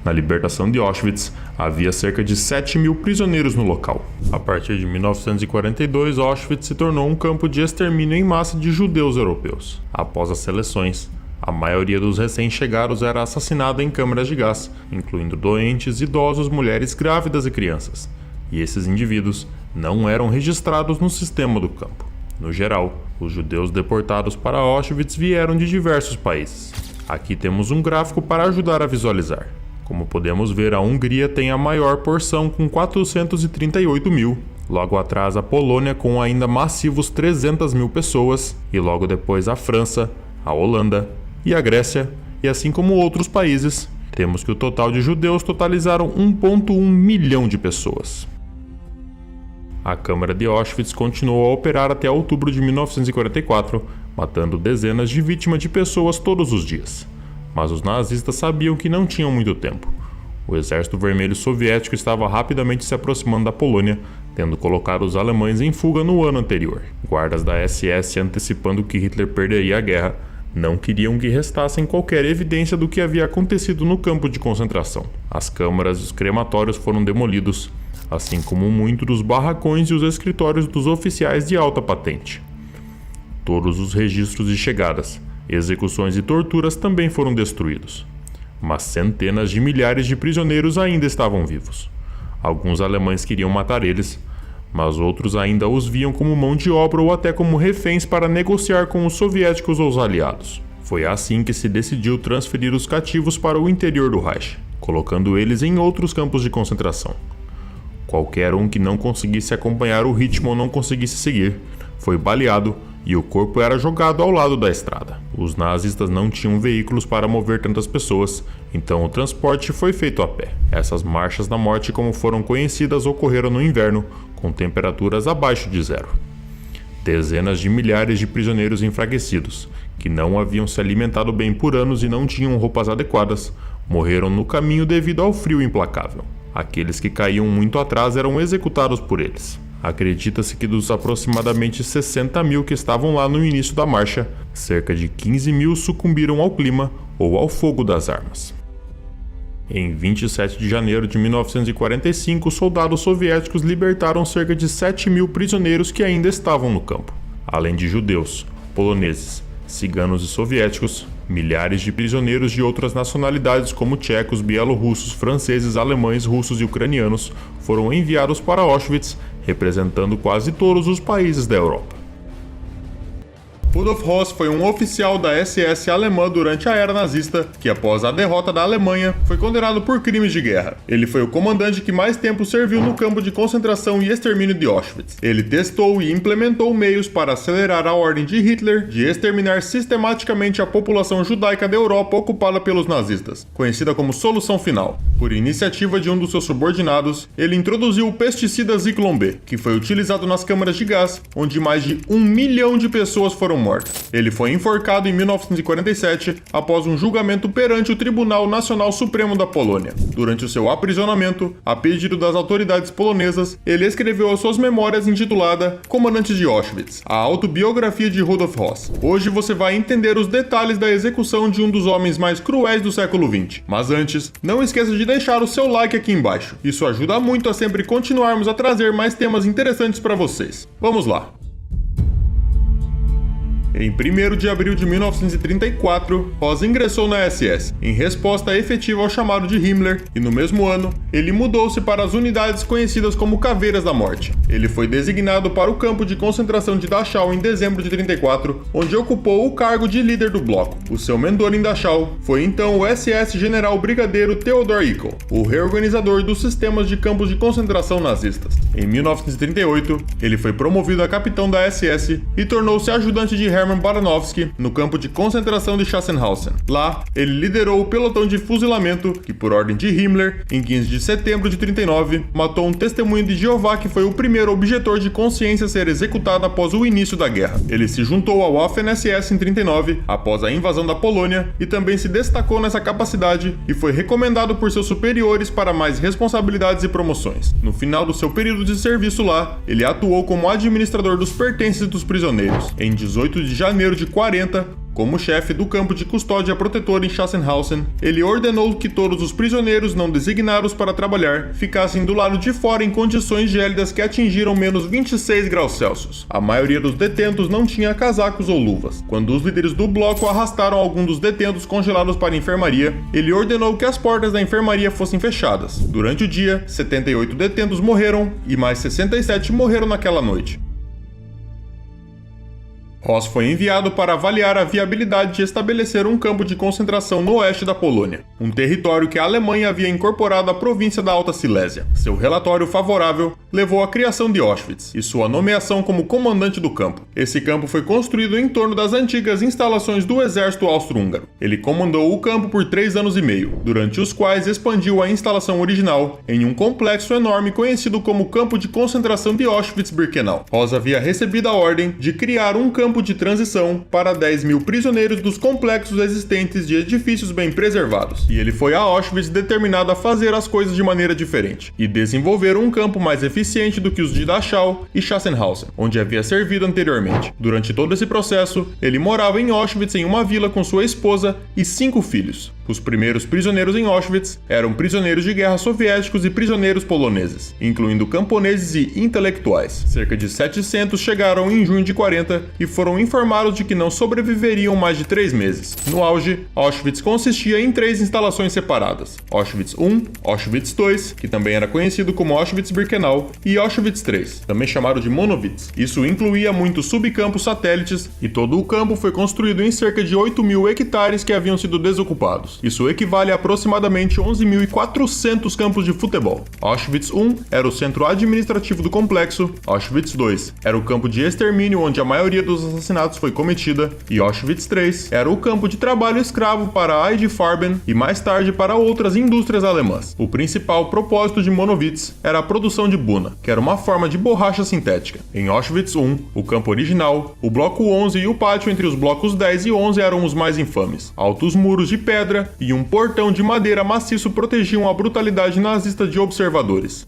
Na libertação de Auschwitz, havia cerca de 7 mil prisioneiros no local. A partir de 1942, Auschwitz se tornou um campo de extermínio em massa de judeus europeus. Após as seleções, a maioria dos recém-chegados era assassinada em câmaras de gás, incluindo doentes, idosos, mulheres grávidas e crianças. E esses indivíduos não eram registrados no sistema do campo. No geral, os judeus deportados para Auschwitz vieram de diversos países. Aqui temos um gráfico para ajudar a visualizar. Como podemos ver, a Hungria tem a maior porção com 438 mil. Logo atrás, a Polônia com ainda massivos 300 mil pessoas. E logo depois a França, a Holanda e a Grécia. E assim como outros países, temos que o total de judeus totalizaram 1,1 milhão de pessoas. A Câmara de Auschwitz continuou a operar até outubro de 1944, matando dezenas de vítimas de pessoas todos os dias. Mas os nazistas sabiam que não tinham muito tempo. O Exército Vermelho Soviético estava rapidamente se aproximando da Polônia, tendo colocado os alemães em fuga no ano anterior. Guardas da SS, antecipando que Hitler perderia a guerra, não queriam que restassem qualquer evidência do que havia acontecido no campo de concentração. As câmaras e os crematórios foram demolidos, assim como muitos dos barracões e os escritórios dos oficiais de alta patente. Todos os registros de chegadas, execuções e torturas também foram destruídos. Mas centenas de milhares de prisioneiros ainda estavam vivos. Alguns alemães queriam matar eles, mas outros ainda os viam como mão de obra ou até como reféns para negociar com os soviéticos ou os aliados. Foi assim que se decidiu transferir os cativos para o interior do Reich, colocando eles em outros campos de concentração. Qualquer um que não conseguisse acompanhar o ritmo ou não conseguisse seguir, foi baleado e o corpo era jogado ao lado da estrada. Os nazistas não tinham veículos para mover tantas pessoas, então o transporte foi feito a pé. Essas marchas da morte, como foram conhecidas, ocorreram no inverno, com temperaturas abaixo de zero. Dezenas de milhares de prisioneiros enfraquecidos, que não haviam se alimentado bem por anos e não tinham roupas adequadas, morreram no caminho devido ao frio implacável. Aqueles que caíam muito atrás eram executados por eles. Acredita-se que dos aproximadamente 60 mil que estavam lá no início da marcha, cerca de 15 mil sucumbiram ao clima ou ao fogo das armas. Em 27 de janeiro de 1945, soldados soviéticos libertaram cerca de 7 mil prisioneiros que ainda estavam no campo. Além de judeus, poloneses, ciganos e soviéticos, milhares de prisioneiros de outras nacionalidades como tchecos, bielorrussos, franceses, alemães, russos e ucranianos foram enviados para Auschwitz, representando quase todos os países da Europa. Rudolf Höss foi um oficial da SS alemã durante a era nazista, que após a derrota da Alemanha, foi condenado por crimes de guerra. Ele foi o comandante que mais tempo serviu no campo de concentração e extermínio de Auschwitz. Ele testou e implementou meios para acelerar a ordem de Hitler de exterminar sistematicamente a população judaica da Europa ocupada pelos nazistas, conhecida como Solução Final. Por iniciativa de um dos seus subordinados, ele introduziu o pesticida Zyklon B, que foi utilizado nas câmaras de gás, onde mais de 1 milhão de pessoas foram mortas. Ele foi enforcado em 1947 após um julgamento perante o Tribunal Nacional Supremo da Polônia. Durante o seu aprisionamento, a pedido das autoridades polonesas, ele escreveu as suas memórias intitulada Comandantes de Auschwitz, a autobiografia de Rudolf Höss. Hoje você vai entender os detalhes da execução de um dos homens mais cruéis do século XX. Mas antes, não esqueça de deixar o seu like aqui embaixo. Isso ajuda muito a sempre continuarmos a trazer mais temas interessantes para vocês. Vamos lá! Em 1º de abril de 1934, Ross ingressou na SS, em resposta efetiva ao chamado de Himmler, e no mesmo ano, ele mudou-se para as unidades conhecidas como Caveiras da Morte. Ele foi designado para o campo de concentração de Dachau em dezembro de 34, onde ocupou o cargo de líder do bloco. O seu mentor em Dachau foi então o SS General Brigadeiro Theodor Ickel, o reorganizador dos sistemas de campos de concentração nazistas. Em 1938, ele foi promovido a capitão da SS e tornou-se ajudante de Hermann Baranovsky no campo de concentração de Sachsenhausen. Lá, ele liderou o pelotão de fuzilamento que, por ordem de Himmler, em 15 de setembro de 39, matou um testemunho de Jeová que foi o primeiro objetor de consciência a ser executado após o início da guerra. Ele se juntou ao Waffen-SS em 39, após a invasão da Polônia, e também se destacou nessa capacidade e foi recomendado por seus superiores para mais responsabilidades e promoções. No final do seu período de serviço lá, ele atuou como administrador dos pertences dos prisioneiros. Em 18 de janeiro de 40, como chefe do campo de custódia protetora em Sachsenhausen, ele ordenou que todos os prisioneiros não designados para trabalhar ficassem do lado de fora em condições gélidas que atingiram menos 26 graus Celsius. A maioria dos detentos não tinha casacos ou luvas. Quando os líderes do bloco arrastaram alguns dos detentos congelados para a enfermaria, ele ordenou que as portas da enfermaria fossem fechadas. Durante o dia, 78 detentos morreram e mais 67 morreram naquela noite. Ross foi enviado para avaliar a viabilidade de estabelecer um campo de concentração no oeste da Polônia, um território que a Alemanha havia incorporado à província da Alta Silésia. Seu relatório favorável levou à criação de Auschwitz e sua nomeação como comandante do campo. Esse campo foi construído em torno das antigas instalações do exército austro-húngaro. Ele comandou o campo por 3 anos e meio, durante os quais expandiu a instalação original em um complexo enorme conhecido como Campo de Concentração de Auschwitz-Birkenau. Ross havia recebido a ordem de criar um campo de transição para 10.000 prisioneiros dos complexos existentes de edifícios bem preservados. E ele foi a Auschwitz determinado a fazer as coisas de maneira diferente e desenvolver um campo mais eficiente do que os de Dachau e Sachsenhausen, onde havia servido anteriormente. Durante todo esse processo, ele morava em Auschwitz em uma vila com sua esposa e 5 filhos. Os primeiros prisioneiros em Auschwitz eram prisioneiros de guerra soviéticos e prisioneiros poloneses, incluindo camponeses e intelectuais. Cerca de 700 chegaram em junho de 40 e foram informados de que não sobreviveriam mais de 3 meses. No auge, Auschwitz consistia em 3 instalações separadas: Auschwitz I, Auschwitz II, que também era conhecido como Auschwitz-Birkenau, e Auschwitz III, também chamado de Monowitz. Isso incluía muitos subcampos satélites e todo o campo foi construído em cerca de 8.000 hectares que haviam sido desocupados. Isso equivale a aproximadamente 11.400 campos de futebol. Auschwitz I era o centro administrativo do complexo, Auschwitz II era o campo de extermínio onde a maioria dos assassinatos foi cometida, e Auschwitz III era o campo de trabalho escravo para a ID Farben e mais tarde para outras indústrias alemãs. O principal propósito de Monowitz era a produção de Buna, que era uma forma de borracha sintética. Em Auschwitz I, o campo original, o bloco 11 e o pátio entre os blocos 10 e 11 eram os mais infames. Altos muros de pedra e um portão de madeira maciço protegiam a brutalidade nazista de observadores.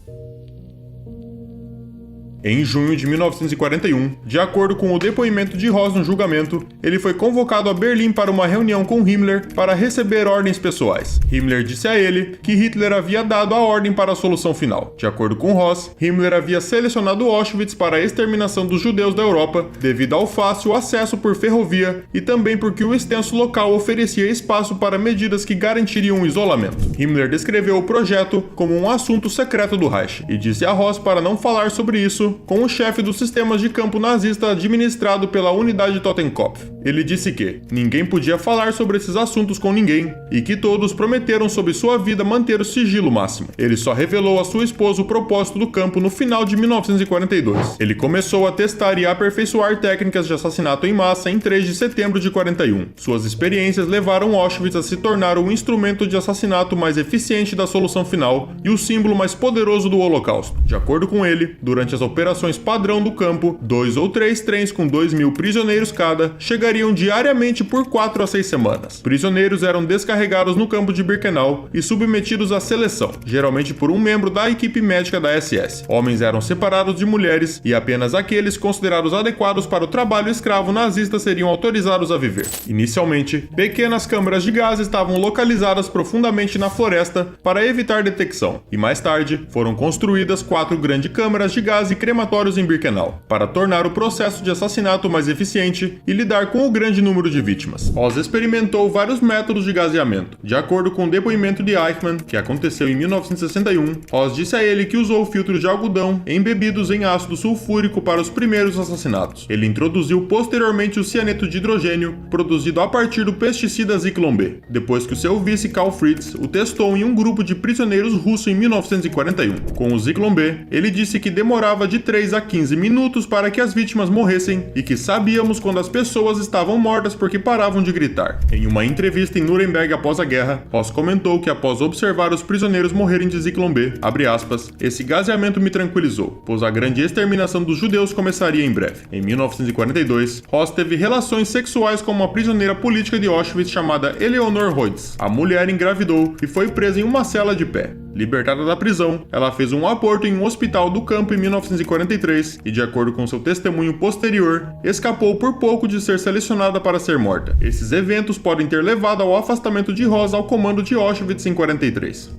Em junho de 1941, de acordo com o depoimento de Ross no julgamento, ele foi convocado a Berlim para uma reunião com Himmler para receber ordens pessoais. Himmler disse a ele que Hitler havia dado a ordem para a solução final. De acordo com Ross, Himmler havia selecionado Auschwitz para a exterminação dos judeus da Europa devido ao fácil acesso por ferrovia e também porque o extenso local oferecia espaço para medidas que garantiriam o isolamento. Himmler descreveu o projeto como um assunto secreto do Reich e disse a Ross para não falar sobre isso com o chefe dos sistemas de campo nazista administrado pela unidade Totenkopf. Ele disse que ninguém podia falar sobre esses assuntos com ninguém e que todos prometeram sob sua vida manter o sigilo máximo. Ele só revelou a sua esposa o propósito do campo no final de 1942. Ele começou a testar e aperfeiçoar técnicas de assassinato em massa em 3 de setembro de 41. Suas experiências levaram Auschwitz a se tornar o instrumento de assassinato mais eficiente da solução final e o símbolo mais poderoso do Holocausto. De acordo com ele, durante as operações padrão do campo, 2 ou 3 trens com 2.000 prisioneiros cada chegariam diariamente por 4 a 6 semanas. Prisioneiros eram descarregados no campo de Birkenau e submetidos à seleção, geralmente por um membro da equipe médica da SS. Homens eram separados de mulheres e apenas aqueles considerados adequados para o trabalho escravo nazista seriam autorizados a viver. Inicialmente, pequenas câmaras de gás estavam localizadas profundamente na floresta para evitar detecção, e mais tarde foram construídas 4 grandes câmaras de gás e crematórios em Birkenau, para tornar o processo de assassinato mais eficiente e lidar com com o grande número de vítimas. Ross experimentou vários métodos de gaseamento. De acordo com o depoimento de Eichmann, que aconteceu em 1961, Ross disse a ele que usou filtros de algodão embebidos em ácido sulfúrico para os primeiros assassinatos. Ele introduziu posteriormente o cianeto de hidrogênio, produzido a partir do pesticida Zyklon B, depois que o seu vice Karl Fritz o testou em um grupo de prisioneiros russos em 1941. Com o Zyklon B, ele disse que demorava de 3 a 15 minutos para que as vítimas morressem e que sabíamos quando as pessoas estavam mortas porque paravam de gritar. Em uma entrevista em Nuremberg após a guerra, Ross comentou que após observar os prisioneiros morrerem de Zyklon B, abre aspas, esse gaseamento me tranquilizou, pois a grande exterminação dos judeus começaria em breve. Em 1942, Ross teve relações sexuais com uma prisioneira política de Auschwitz chamada Eleonore Heutz. A mulher engravidou e foi presa em uma cela de pé. Libertada da prisão, ela fez um aborto em um hospital do campo em 1943 e, de acordo com seu testemunho posterior, escapou por pouco de ser selecionada para ser morta. Esses eventos podem ter levado ao afastamento de Ross ao comando de Auschwitz em 43.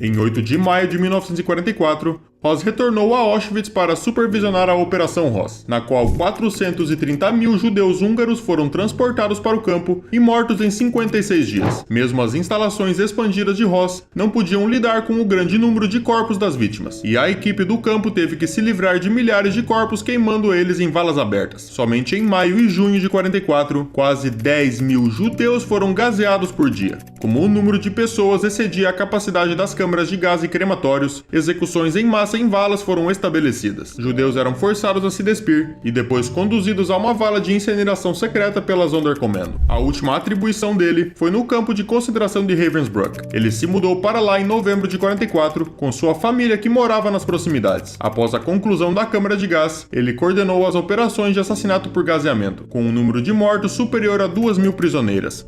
Em 8 de maio de 1944, Ross retornou a Auschwitz para supervisionar a Operação Ross, na qual 430.000 judeus húngaros foram transportados para o campo e mortos em 56 dias. Mesmo as instalações expandidas de Ross não podiam lidar com o grande número de corpos das vítimas, e a equipe do campo teve que se livrar de milhares de corpos queimando eles em valas abertas. Somente em maio e junho de 44, quase 10.000 judeus foram gaseados por dia. Como o número de pessoas excedia a capacidade das câmaras de gás e crematórios, execuções em massa em valas foram estabelecidas. Judeus eram forçados a se despir e depois conduzidos a uma vala de incineração secreta pela Sonderkommando. A última atribuição dele foi no campo de concentração de Ravensbrück. Ele se mudou para lá em novembro de 44 com sua família que morava nas proximidades. Após a conclusão da câmara de gás, ele coordenou as operações de assassinato por gaseamento, com um número de mortos superior a 2.000 prisioneiras.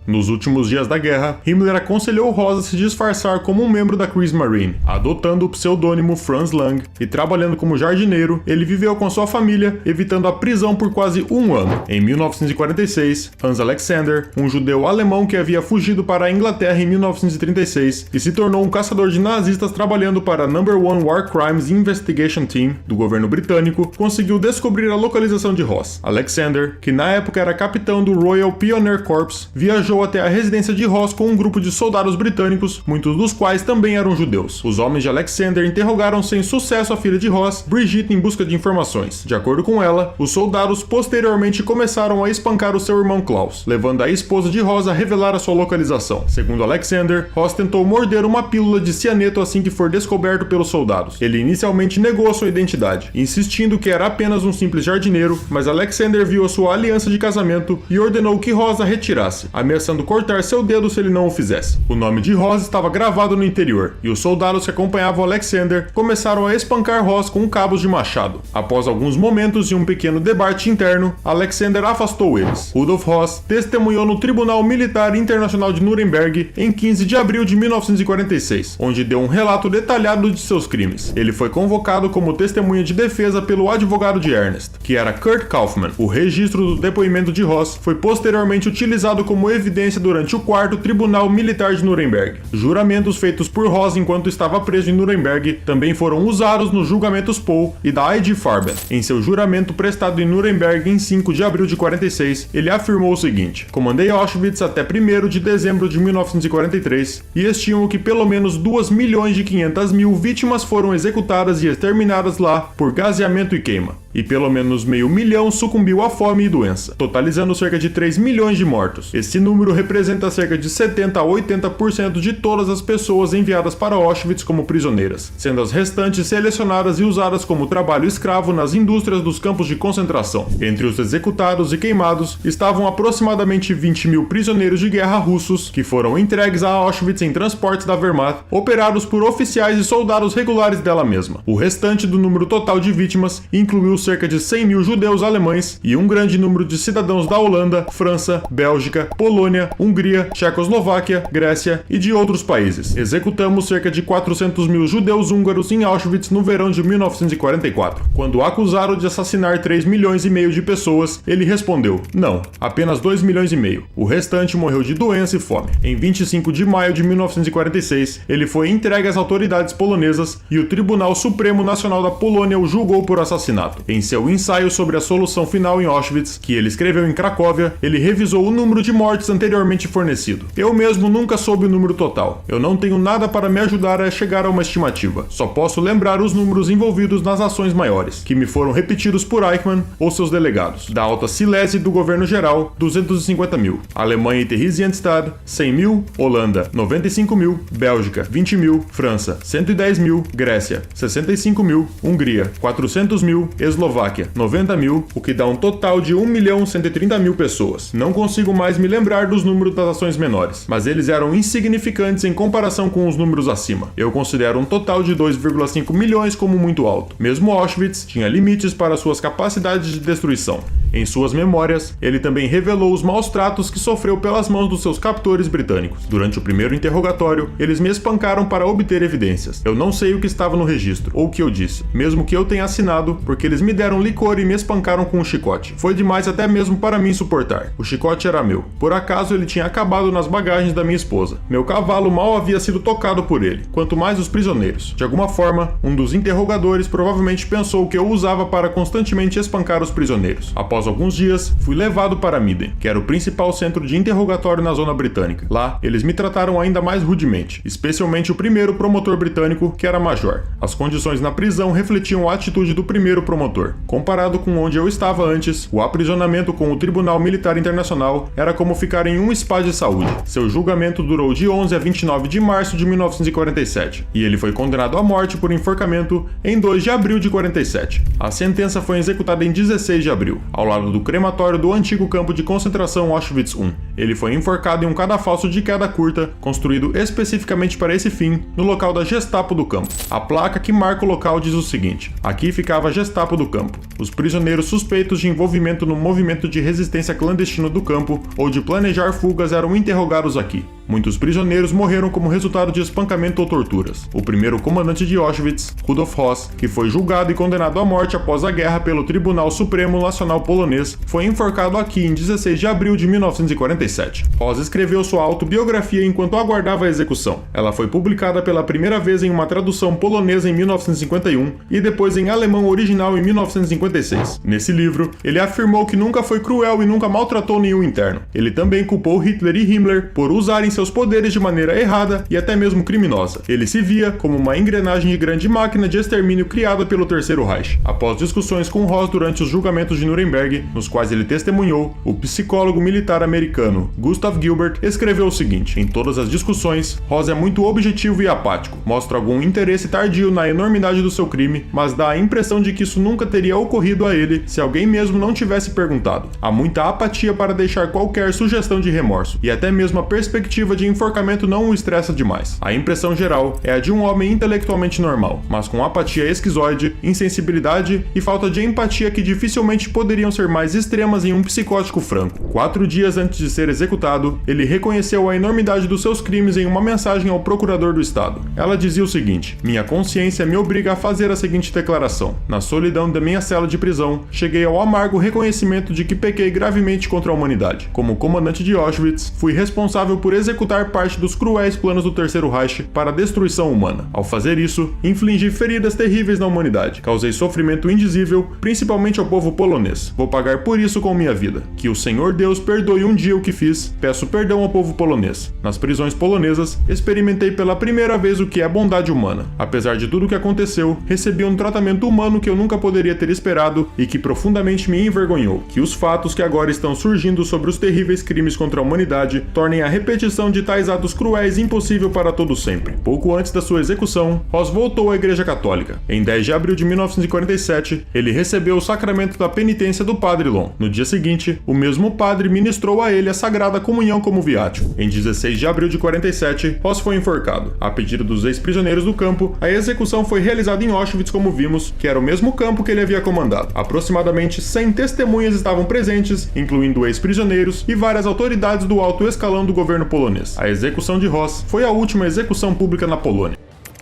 Nos últimos dias da guerra, Himmler aconselhou Ross a se disfarçar como um membro da Kriegsmarine. Adotando o pseudônimo Franz Lang e trabalhando como jardineiro, ele viveu com sua família, evitando a prisão por quase um ano. Em 1946, Hans Alexander, um judeu alemão que havia fugido para a Inglaterra em 1936 e se tornou um caçador de nazistas trabalhando para a No. 1 War Crimes Investigation Team do governo britânico, conseguiu descobrir a localização de Ross. Alexander, que na época era capitão do Royal Pioneer Corps, viajou até a residência de Ross com um grupo de soldados britânicos, muitos dos quais também eram judeus. Os homens de Alexander interrogaram sem sucesso a filha de Ross, Brigitte, em busca de informações. De acordo com ela, os soldados posteriormente começaram a espancar o seu irmão Klaus, levando a esposa de Ross a revelar a sua localização. Segundo Alexander, Ross tentou morder uma pílula de cianeto assim que for descoberto pelos soldados. Ele inicialmente negou a sua identidade, insistindo que era apenas um simples jardineiro, mas Alexander viu a sua aliança de casamento e ordenou que Ross a retirasse, ameaçando cortar seu dedo se ele não o fizesse. O nome de Ross estava gravado no interior, e os soldados que acompanhavam Alexander começaram a espancar Ross com cabos de machado. Após alguns momentos e um pequeno debate interno, Alexander afastou eles. Rudolf Ross testemunhou no Tribunal Militar Internacional de Nuremberg em 15 de abril de 1946, onde deu um relato detalhado de seus crimes. Ele foi convocado como testemunha de defesa pelo advogado de Ernest, que era Kurt Kaufmann. O registro do depoimento de Ross foi posteriormente utilizado como evidência durante o 4º Tribunal Militar de Nuremberg. Juramentos feitos por Ross enquanto estava preso em Nuremberg também foram usados nos julgamentos Pohl e da I.G. Farben. Em seu juramento prestado em Nuremberg em 5 de abril de 46, ele afirmou o seguinte: comandei Auschwitz até 1º de dezembro de 1943 e estimo que pelo menos 2.500.000 vítimas foram executadas e exterminadas lá por gaseamento e queima, e pelo menos 500.000 sucumbiu à fome e doença, totalizando cerca de 3 milhões de mortos. Esse número representa cerca de 70 a 80% de todas as pessoas enviadas para Auschwitz como prisioneiras, sendo as restantes selecionadas e usadas como trabalho escravo nas indústrias dos campos de concentração. Entre os executados e queimados estavam aproximadamente 20.000 prisioneiros de guerra russos que foram entregues a Auschwitz em transportes da Wehrmacht, operados por oficiais e soldados regulares dela mesma. O restante do número total de vítimas incluiu cerca de 100 mil judeus alemães e um grande número de cidadãos da Holanda, França, Bélgica, Polônia, Hungria, Tchecoslováquia, Grécia e de outros países. Executamos cerca de 400 mil judeus húngaros em Auschwitz no verão de 1944. Quando o acusaram de assassinar 3,5 milhões de pessoas, ele respondeu: não, apenas 2,5 milhões. O restante morreu de doença e fome. Em 25 de maio de 1946, ele foi entregue às autoridades polonesas e o Tribunal Supremo Nacional da Polônia o julgou por assassinato. Em seu ensaio sobre a solução final em Auschwitz, que ele escreveu em Cracóvia, ele revisou o número de mortes anteriormente fornecido. Eu mesmo nunca soube o número total. Eu não tenho nada para me ajudar a chegar a uma estimativa. Só posso lembrar os números envolvidos nas ações maiores, que me foram repetidos por Eichmann ou seus delegados. Da Alta Silésia e do governo geral, 250 mil. Alemanha e Theresienstadt, 100 mil. Holanda, 95 mil. Bélgica, 20 mil. França, 110 mil. Grécia, 65 mil. Hungria, 400 mil. Eslováquia, 90 mil, o que dá um total de 1.130.000 pessoas. Não consigo mais me lembrar dos números das ações menores, mas eles eram insignificantes em comparação com os números acima. Eu considero um total de 2,5 milhões como muito alto. Mesmo Auschwitz tinha limites para suas capacidades de destruição. Em suas memórias, ele também revelou os maus tratos que sofreu pelas mãos dos seus captores britânicos. Durante o primeiro interrogatório, eles me espancaram para obter evidências. Eu não sei o que estava no registro, ou o que eu disse, mesmo que eu tenha assinado, porque eles me deram licor e me espancaram com um chicote. Foi demais até mesmo para mim suportar. O chicote era meu. Por acaso ele tinha acabado nas bagagens da minha esposa. Meu cavalo mal havia sido tocado por ele, quanto mais os prisioneiros. De alguma forma, um dos interrogadores provavelmente pensou que eu usava para constantemente espancar os prisioneiros. Após alguns dias, fui levado para Miden, que era o principal centro de interrogatório na zona britânica. Lá, eles me trataram ainda mais rudemente, especialmente o primeiro promotor britânico, que era major. As condições na prisão refletiam a atitude do primeiro promotor. Comparado com onde eu estava antes, o aprisionamento com o Tribunal Militar Internacional era como ficar em um spa de saúde. Seu julgamento durou de 11 a 29 de março de 1947, e ele foi condenado à morte por enforcamento em 2 de abril de 47. A sentença foi executada em 16 de abril, ao lado do crematório do antigo campo de concentração Auschwitz I. Ele foi enforcado em um cadafalso de queda curta, construído especificamente para esse fim, no local da Gestapo do campo. A placa que marca o local diz o seguinte: aqui ficava a Gestapo do campo. Os prisioneiros suspeitos de envolvimento no movimento de resistência clandestino do campo ou de planejar fugas eram interrogados aqui. Muitos prisioneiros morreram como resultado de espancamento ou torturas. O primeiro comandante de Auschwitz, Rudolf Höss, que foi julgado e condenado à morte após a guerra pelo Tribunal Supremo Nacional Polonês, foi enforcado aqui em 16 de abril de 1947. Höss escreveu sua autobiografia enquanto aguardava a execução. Ela foi publicada pela primeira vez em uma tradução polonesa em 1951 e depois em alemão original em 1956. Nesse livro, ele afirmou que nunca foi cruel e nunca maltratou nenhum interno. Ele também culpou Hitler e Himmler por usarem seus poderes de maneira errada e até mesmo criminosa. Ele se via como uma engrenagem de grande máquina de extermínio criada pelo Terceiro Reich. Após discussões com Höss durante os julgamentos de Nuremberg, nos quais ele testemunhou, o psicólogo militar americano Gustav Gilbert escreveu o seguinte: em todas as discussões, Höss é muito objetivo e apático, mostra algum interesse tardio na enormidade do seu crime, mas dá a impressão de que isso nunca teria ocorrido a ele se alguém mesmo não tivesse perguntado. Há muita apatia para deixar qualquer sugestão de remorso, e até mesmo a perspectiva de enforcamento não o estressa demais. A impressão geral é a de um homem intelectualmente normal, mas com apatia esquizoide, insensibilidade e falta de empatia que dificilmente poderiam ser mais extremas em um psicótico franco. 4 dias antes de ser executado, ele reconheceu a enormidade dos seus crimes em uma mensagem ao procurador do estado. Ela dizia o seguinte: minha consciência me obriga a fazer a seguinte declaração. Na solidão da minha cela de prisão, cheguei ao amargo reconhecimento de que pequei gravemente contra a humanidade. Como comandante de Auschwitz, fui responsável por executar parte dos cruéis planos do Terceiro Reich para a destruição humana. Ao fazer isso, infligi feridas terríveis na humanidade. Causei sofrimento indizível, principalmente ao povo polonês. Vou pagar por isso com minha vida. Que o Senhor Deus perdoe um dia o que fiz. Peço perdão ao povo polonês. Nas prisões polonesas, experimentei pela primeira vez o que é bondade humana. Apesar de tudo o que aconteceu, recebi um tratamento humano que eu nunca poderia ter esperado e que profundamente me envergonhou. Que os fatos que agora estão surgindo sobre os terríveis crimes contra a humanidade tornem a repetição execução de tais atos cruéis impossível para todo sempre. Pouco antes da sua execução, Ross voltou à Igreja Católica. Em 10 de abril de 1947, ele recebeu o sacramento da penitência do Padre Long. No dia seguinte, o mesmo padre ministrou a ele a Sagrada Comunhão como viático. Em 16 de abril de 47, Ross foi enforcado. A pedido dos ex-prisioneiros do campo, a execução foi realizada em Auschwitz, como vimos, que era o mesmo campo que ele havia comandado. Aproximadamente 100 testemunhas estavam presentes, incluindo ex-prisioneiros e várias autoridades do alto escalão do governo polonês. A execução de Ross foi a última execução pública na Polônia.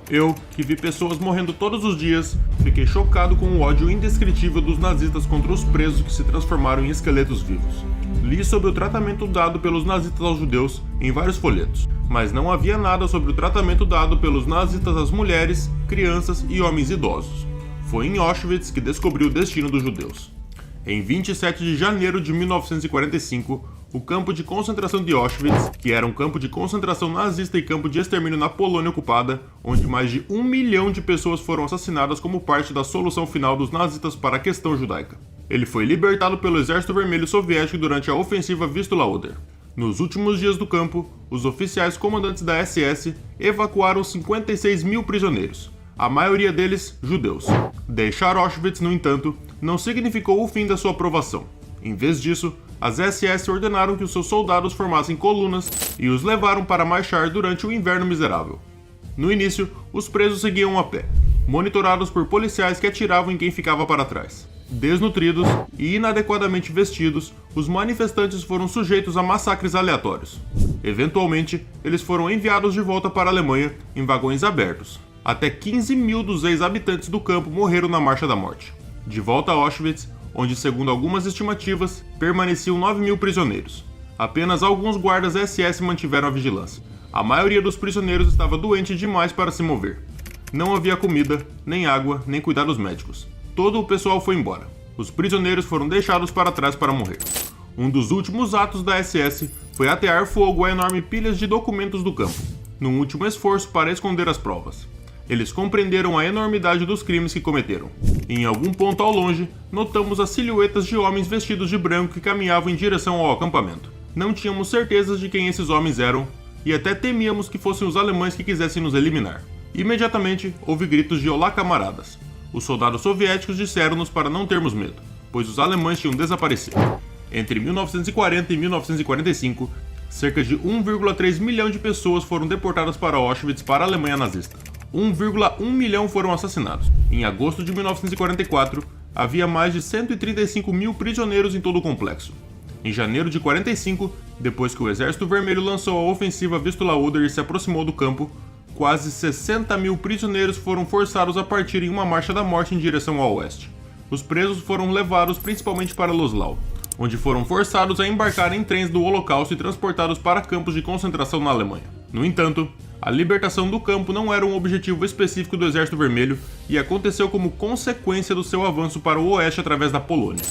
Eu, que vi pessoas morrendo todos os dias, fiquei chocado com o ódio indescritível dos nazistas contra os presos que se transformaram em esqueletos vivos. Li sobre o tratamento dado pelos nazistas aos judeus em vários folhetos, mas não havia nada sobre o tratamento dado pelos nazistas às mulheres, crianças e homens idosos. Foi em Auschwitz que descobriu o destino dos judeus. Em 27 de janeiro de 1945, o campo de concentração de Auschwitz, que era um campo de concentração nazista e campo de extermínio na Polônia ocupada, onde mais de 1 milhão de pessoas foram assassinadas como parte da solução final dos nazistas para a questão judaica. Ele foi libertado pelo Exército Vermelho Soviético durante a ofensiva Vistula-Oder. Nos últimos dias do campo, os oficiais comandantes da SS evacuaram 56 mil prisioneiros, a maioria deles judeus. Deixar Auschwitz, no entanto, não significou o fim da sua aprovação. Em vez disso, as SS ordenaram que os seus soldados formassem colunas e os levaram para marchar durante o inverno miserável. No início, os presos seguiam a pé, monitorados por policiais que atiravam em quem ficava para trás. Desnutridos e inadequadamente vestidos, os manifestantes foram sujeitos a massacres aleatórios. Eventualmente, eles foram enviados de volta para a Alemanha em vagões abertos. Até 15 mil dos ex-habitantes do campo morreram na Marcha da Morte. De volta a Auschwitz, onde, segundo algumas estimativas, permaneciam 9 mil prisioneiros. Apenas alguns guardas SS mantiveram a vigilância. A maioria dos prisioneiros estava doente demais para se mover. Não havia comida, nem água, nem cuidados médicos. Todo o pessoal foi embora. Os prisioneiros foram deixados para trás para morrer. Um dos últimos atos da SS foi atear fogo a enormes pilhas de documentos do campo, num último esforço para esconder as provas. Eles compreenderam a enormidade dos crimes que cometeram. Em algum ponto ao longe, notamos as silhuetas de homens vestidos de branco que caminhavam em direção ao acampamento. Não tínhamos certezas de quem esses homens eram, e até temíamos que fossem os alemães que quisessem nos eliminar. Imediatamente, houve gritos de "Olá, camaradas!". Os soldados soviéticos disseram-nos para não termos medo, pois os alemães tinham desaparecido. Entre 1940 e 1945, cerca de 1,3 milhão de pessoas foram deportadas para Auschwitz para a Alemanha nazista. 1,1 milhão foram assassinados. Em agosto de 1944, havia mais de 135 mil prisioneiros em todo o complexo. Em janeiro de 45, depois que o Exército Vermelho lançou a ofensiva Vistula-Oder e se aproximou do campo, quase 60 mil prisioneiros foram forçados a partir em uma marcha da morte em direção ao oeste. Os presos foram levados principalmente para Loslau, onde foram forçados a embarcar em trens do Holocausto e transportados para campos de concentração na Alemanha. No entanto, a libertação do campo não era um objetivo específico do Exército Vermelho e aconteceu como consequência do seu avanço para o oeste através da Polônia.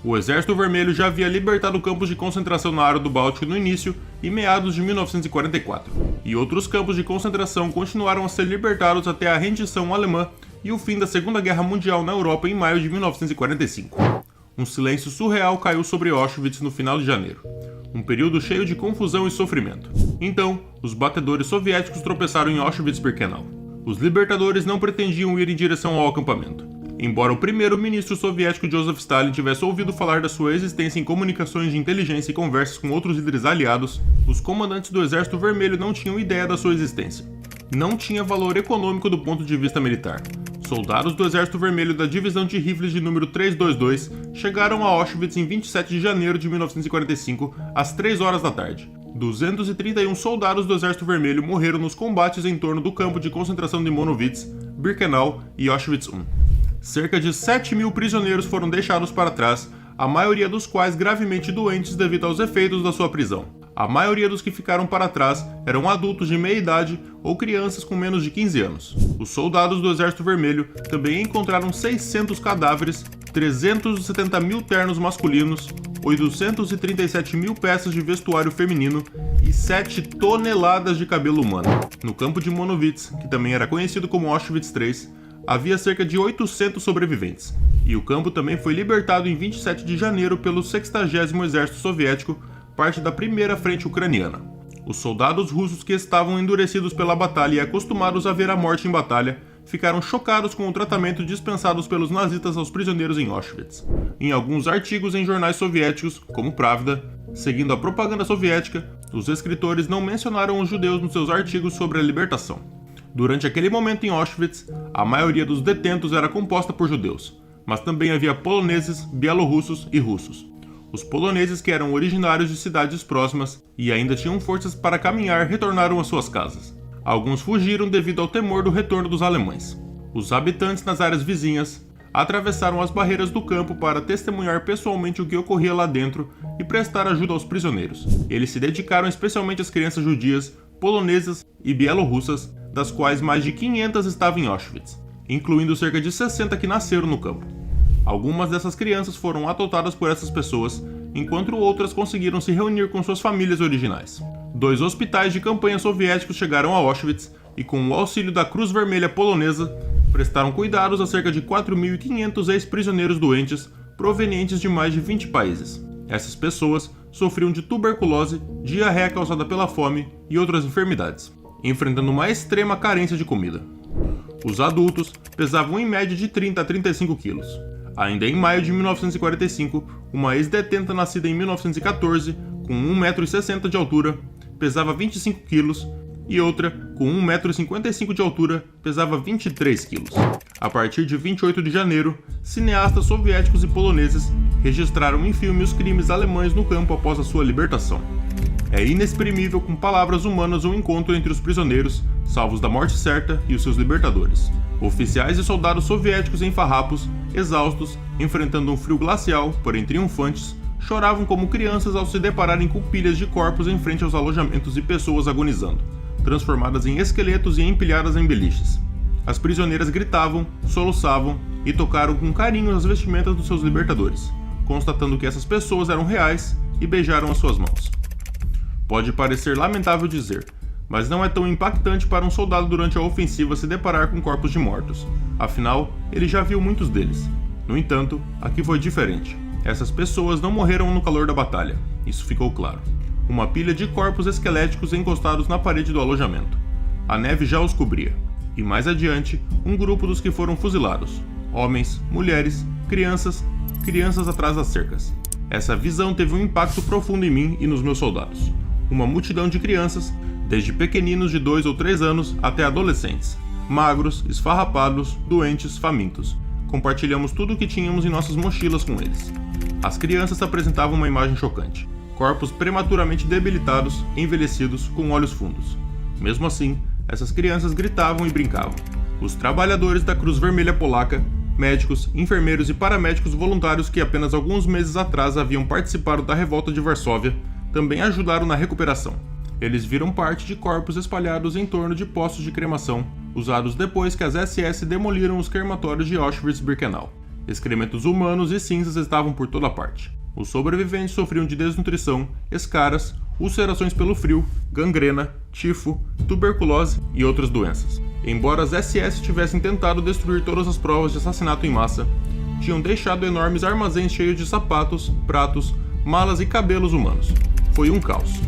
O Exército Vermelho já havia libertado campos de concentração na área do Báltico no início e meados de 1944, e outros campos de concentração continuaram a ser libertados até a rendição alemã e o fim da Segunda Guerra Mundial na Europa em maio de 1945. Um silêncio surreal caiu sobre Auschwitz no final de janeiro. Um período cheio de confusão e sofrimento. Então, os batedores soviéticos tropeçaram em Auschwitz-Birkenau. Os libertadores não pretendiam ir em direção ao acampamento. Embora o primeiro-ministro soviético Joseph Stalin tivesse ouvido falar da sua existência em comunicações de inteligência e conversas com outros líderes aliados, os comandantes do Exército Vermelho não tinham ideia da sua existência. Não tinha valor econômico do ponto de vista militar. Soldados do Exército Vermelho da Divisão de Rifles de número 322 chegaram a Auschwitz em 27 de janeiro de 1945, às 3 horas da tarde. 231 soldados do Exército Vermelho morreram nos combates em torno do campo de concentração de Monowitz, Birkenau e Auschwitz I. Cerca de 7 mil prisioneiros foram deixados para trás, a maioria dos quais gravemente doentes devido aos efeitos da sua prisão. A maioria dos que ficaram para trás eram adultos de meia idade ou crianças com menos de 15 anos. Os soldados do Exército Vermelho também encontraram 600 cadáveres, 370 mil ternos masculinos, 837 mil peças de vestuário feminino e 7 toneladas de cabelo humano. No campo de Monowitz, que também era conhecido como Auschwitz III, havia cerca de 800 sobreviventes, e o campo também foi libertado em 27 de janeiro pelo 60º Exército Soviético, parte da Primeira Frente Ucraniana. Os soldados russos que estavam endurecidos pela batalha e acostumados a ver a morte em batalha ficaram chocados com o tratamento dispensado pelos nazistas aos prisioneiros em Auschwitz. Em alguns artigos em jornais soviéticos, como Pravda, seguindo a propaganda soviética, os escritores não mencionaram os judeus nos seus artigos sobre a libertação. Durante aquele momento em Auschwitz, a maioria dos detentos era composta por judeus, mas também havia poloneses, bielorrussos e russos. Os poloneses, que eram originários de cidades próximas e ainda tinham forças para caminhar, retornaram às suas casas. Alguns fugiram devido ao temor do retorno dos alemães. Os habitantes nas áreas vizinhas atravessaram as barreiras do campo para testemunhar pessoalmente o que ocorria lá dentro e prestar ajuda aos prisioneiros. Eles se dedicaram especialmente às crianças judias, polonesas e bielorrussas, das quais mais de 500 estavam em Auschwitz, incluindo cerca de 60 que nasceram no campo. Algumas dessas crianças foram adotadas por essas pessoas, enquanto outras conseguiram se reunir com suas famílias originais. 2 hospitais de campanha soviéticos chegaram a Auschwitz e, com o auxílio da Cruz Vermelha polonesa, prestaram cuidados a cerca de 4.500 ex-prisioneiros doentes provenientes de mais de 20 países. Essas pessoas sofriam de tuberculose, diarreia causada pela fome e outras enfermidades, enfrentando uma extrema carência de comida. Os adultos pesavam em média de 30 a 35 quilos. Ainda em maio de 1945, uma ex-detenta nascida em 1914, com 1,60 m de altura, pesava 25 quilos, e outra, com 1,55 m de altura, pesava 23 quilos. A partir de 28 de janeiro, cineastas soviéticos e poloneses registraram em filme os crimes alemães no campo após a sua libertação. É inexprimível com palavras humanas o encontro entre os prisioneiros, salvos da morte certa, e os seus libertadores. Oficiais e soldados soviéticos em farrapos, exaustos, enfrentando um frio glacial, porém triunfantes, choravam como crianças ao se depararem com pilhas de corpos em frente aos alojamentos e pessoas agonizando, transformadas em esqueletos e empilhadas em beliches. As prisioneiras gritavam, soluçavam e tocaram com carinho as vestimentas dos seus libertadores, constatando que essas pessoas eram reais, e beijaram as suas mãos. Pode parecer lamentável dizer, mas não é tão impactante para um soldado durante a ofensiva se deparar com corpos de mortos. Afinal, ele já viu muitos deles. No entanto, aqui foi diferente. Essas pessoas não morreram no calor da batalha, isso ficou claro. Uma pilha de corpos esqueléticos encostados na parede do alojamento. A neve já os cobria. E mais adiante, um grupo dos que foram fuzilados. Homens, mulheres, crianças atrás das cercas. Essa visão teve um impacto profundo em mim e nos meus soldados. Uma multidão de crianças, desde pequeninos de 2 ou 3 anos até adolescentes, magros, esfarrapados, doentes, famintos. Compartilhamos tudo o que tínhamos em nossas mochilas com eles. As crianças apresentavam uma imagem chocante. Corpos prematuramente debilitados, envelhecidos, com olhos fundos. Mesmo assim, essas crianças gritavam e brincavam. Os trabalhadores da Cruz Vermelha Polaca, médicos, enfermeiros e paramédicos voluntários que apenas alguns meses atrás haviam participado da revolta de Varsóvia, também ajudaram na recuperação. Eles viram parte de corpos espalhados em torno de postos de cremação, usados depois que as SS demoliram os crematórios de Auschwitz-Birkenau. Excrementos humanos e cinzas estavam por toda parte. Os sobreviventes sofriam de desnutrição, escaras, ulcerações pelo frio, gangrena, tifo, tuberculose e outras doenças. Embora as SS tivessem tentado destruir todas as provas de assassinato em massa, tinham deixado enormes armazéns cheios de sapatos, pratos, malas e cabelos humanos. Foi um caos.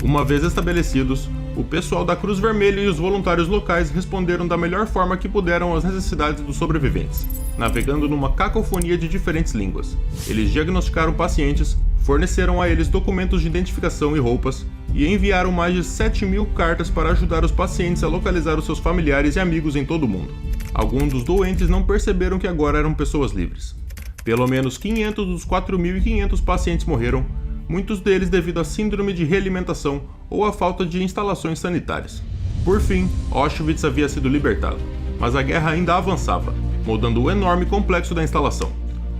Uma vez estabelecidos, o pessoal da Cruz Vermelha e os voluntários locais responderam da melhor forma que puderam às necessidades dos sobreviventes, navegando numa cacofonia de diferentes línguas. Eles diagnosticaram pacientes, forneceram a eles documentos de identificação e roupas, e enviaram mais de 7.000 cartas para ajudar os pacientes a localizar os seus familiares e amigos em todo o mundo. Alguns dos doentes não perceberam que agora eram pessoas livres. Pelo menos 500 dos 4.500 pacientes morreram, muitos deles devido à síndrome de realimentação ou à falta de instalações sanitárias. Por fim, Auschwitz havia sido libertado, mas a guerra ainda avançava, moldando o enorme complexo da instalação.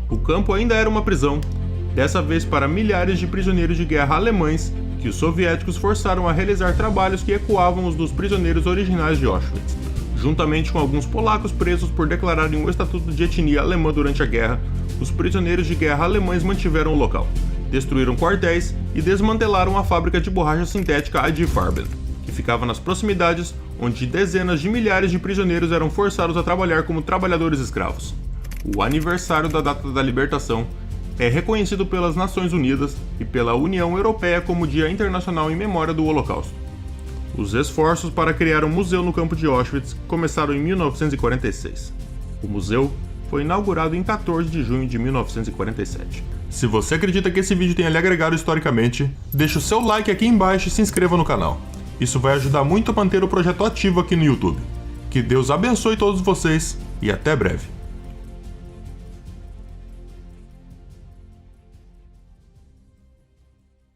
O campo ainda era uma prisão, dessa vez para milhares de prisioneiros de guerra alemães que os soviéticos forçaram a realizar trabalhos que ecoavam os dos prisioneiros originais de Auschwitz. Juntamente com alguns polacos presos por declararem o estatuto de etnia alemã durante a guerra, os prisioneiros de guerra alemães mantiveram o local, destruíram quartéis e desmantelaram a fábrica de borracha sintética ID Farben, que ficava nas proximidades, onde dezenas de milhares de prisioneiros eram forçados a trabalhar como trabalhadores escravos. O aniversário da data da libertação é reconhecido pelas Nações Unidas e pela União Europeia como Dia Internacional em Memória do Holocausto. Os esforços para criar um museu no campo de Auschwitz começaram em 1946. O museu foi inaugurado em 14 de junho de 1947. Se você acredita que esse vídeo tenha lhe agregado historicamente, deixe o seu like aqui embaixo e se inscreva no canal. Isso vai ajudar muito a manter o projeto ativo aqui no YouTube. Que Deus abençoe todos vocês e até breve.